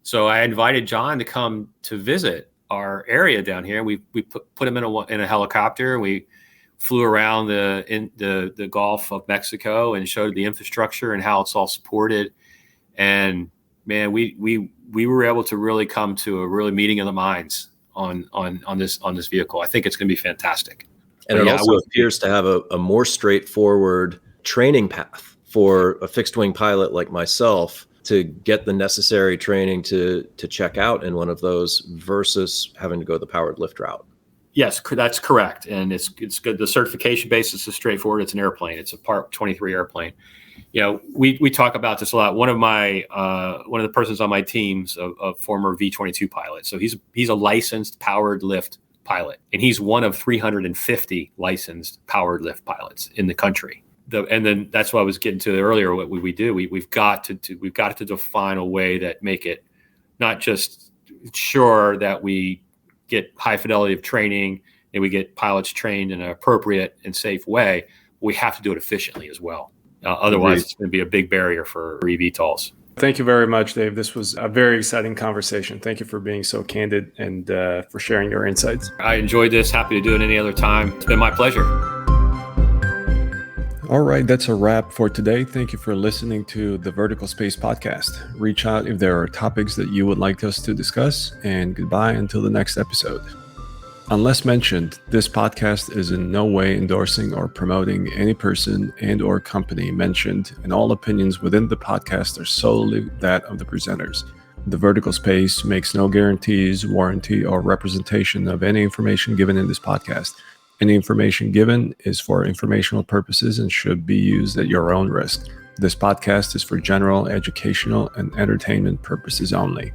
So I invited John to come to visit our area down here. We put him in a helicopter, and we flew around the Gulf of Mexico and showed the infrastructure and how it's all supported. And man, we were able to really come to a really meeting of the minds on this vehicle. I think it's going to be fantastic. And it also appears to have a more straightforward training path for a fixed wing pilot like myself to get the necessary training to check out in one of those versus having to go the powered lift route. Yes, that's correct. And it's good. The certification basis is straightforward. It's an airplane. It's a Part 23 airplane. We talk about this a lot. One of the persons on my team's a former V-22 pilot. So he's a licensed powered lift pilot, and he's one of 350 licensed powered lift pilots in the country. And then that's what I was getting to earlier. What we do, we've got to define a way that make it not just sure that we get high fidelity of training and we get pilots trained in an appropriate and safe way. We have to do it efficiently as well. Otherwise, it's going to be a big barrier for eVTOLs. Thank you very much, Dave. This was a very exciting conversation. Thank you for being so candid and for sharing your insights. I enjoyed this. Happy to do it any other time. It's been my pleasure. All right, that's a wrap for today. Thank you for listening to the Vertical Space Podcast. Reach out if there are topics that you would like us to discuss, and goodbye until the next episode. Unless mentioned, this podcast is in no way endorsing or promoting any person and or company mentioned, and all opinions within the podcast are solely that of the presenters. The Vertical Space makes no guarantees, warranty, or representation of any information given in this podcast. Any information given is for informational purposes and should be used at your own risk. This podcast is for general, educational, and entertainment purposes only.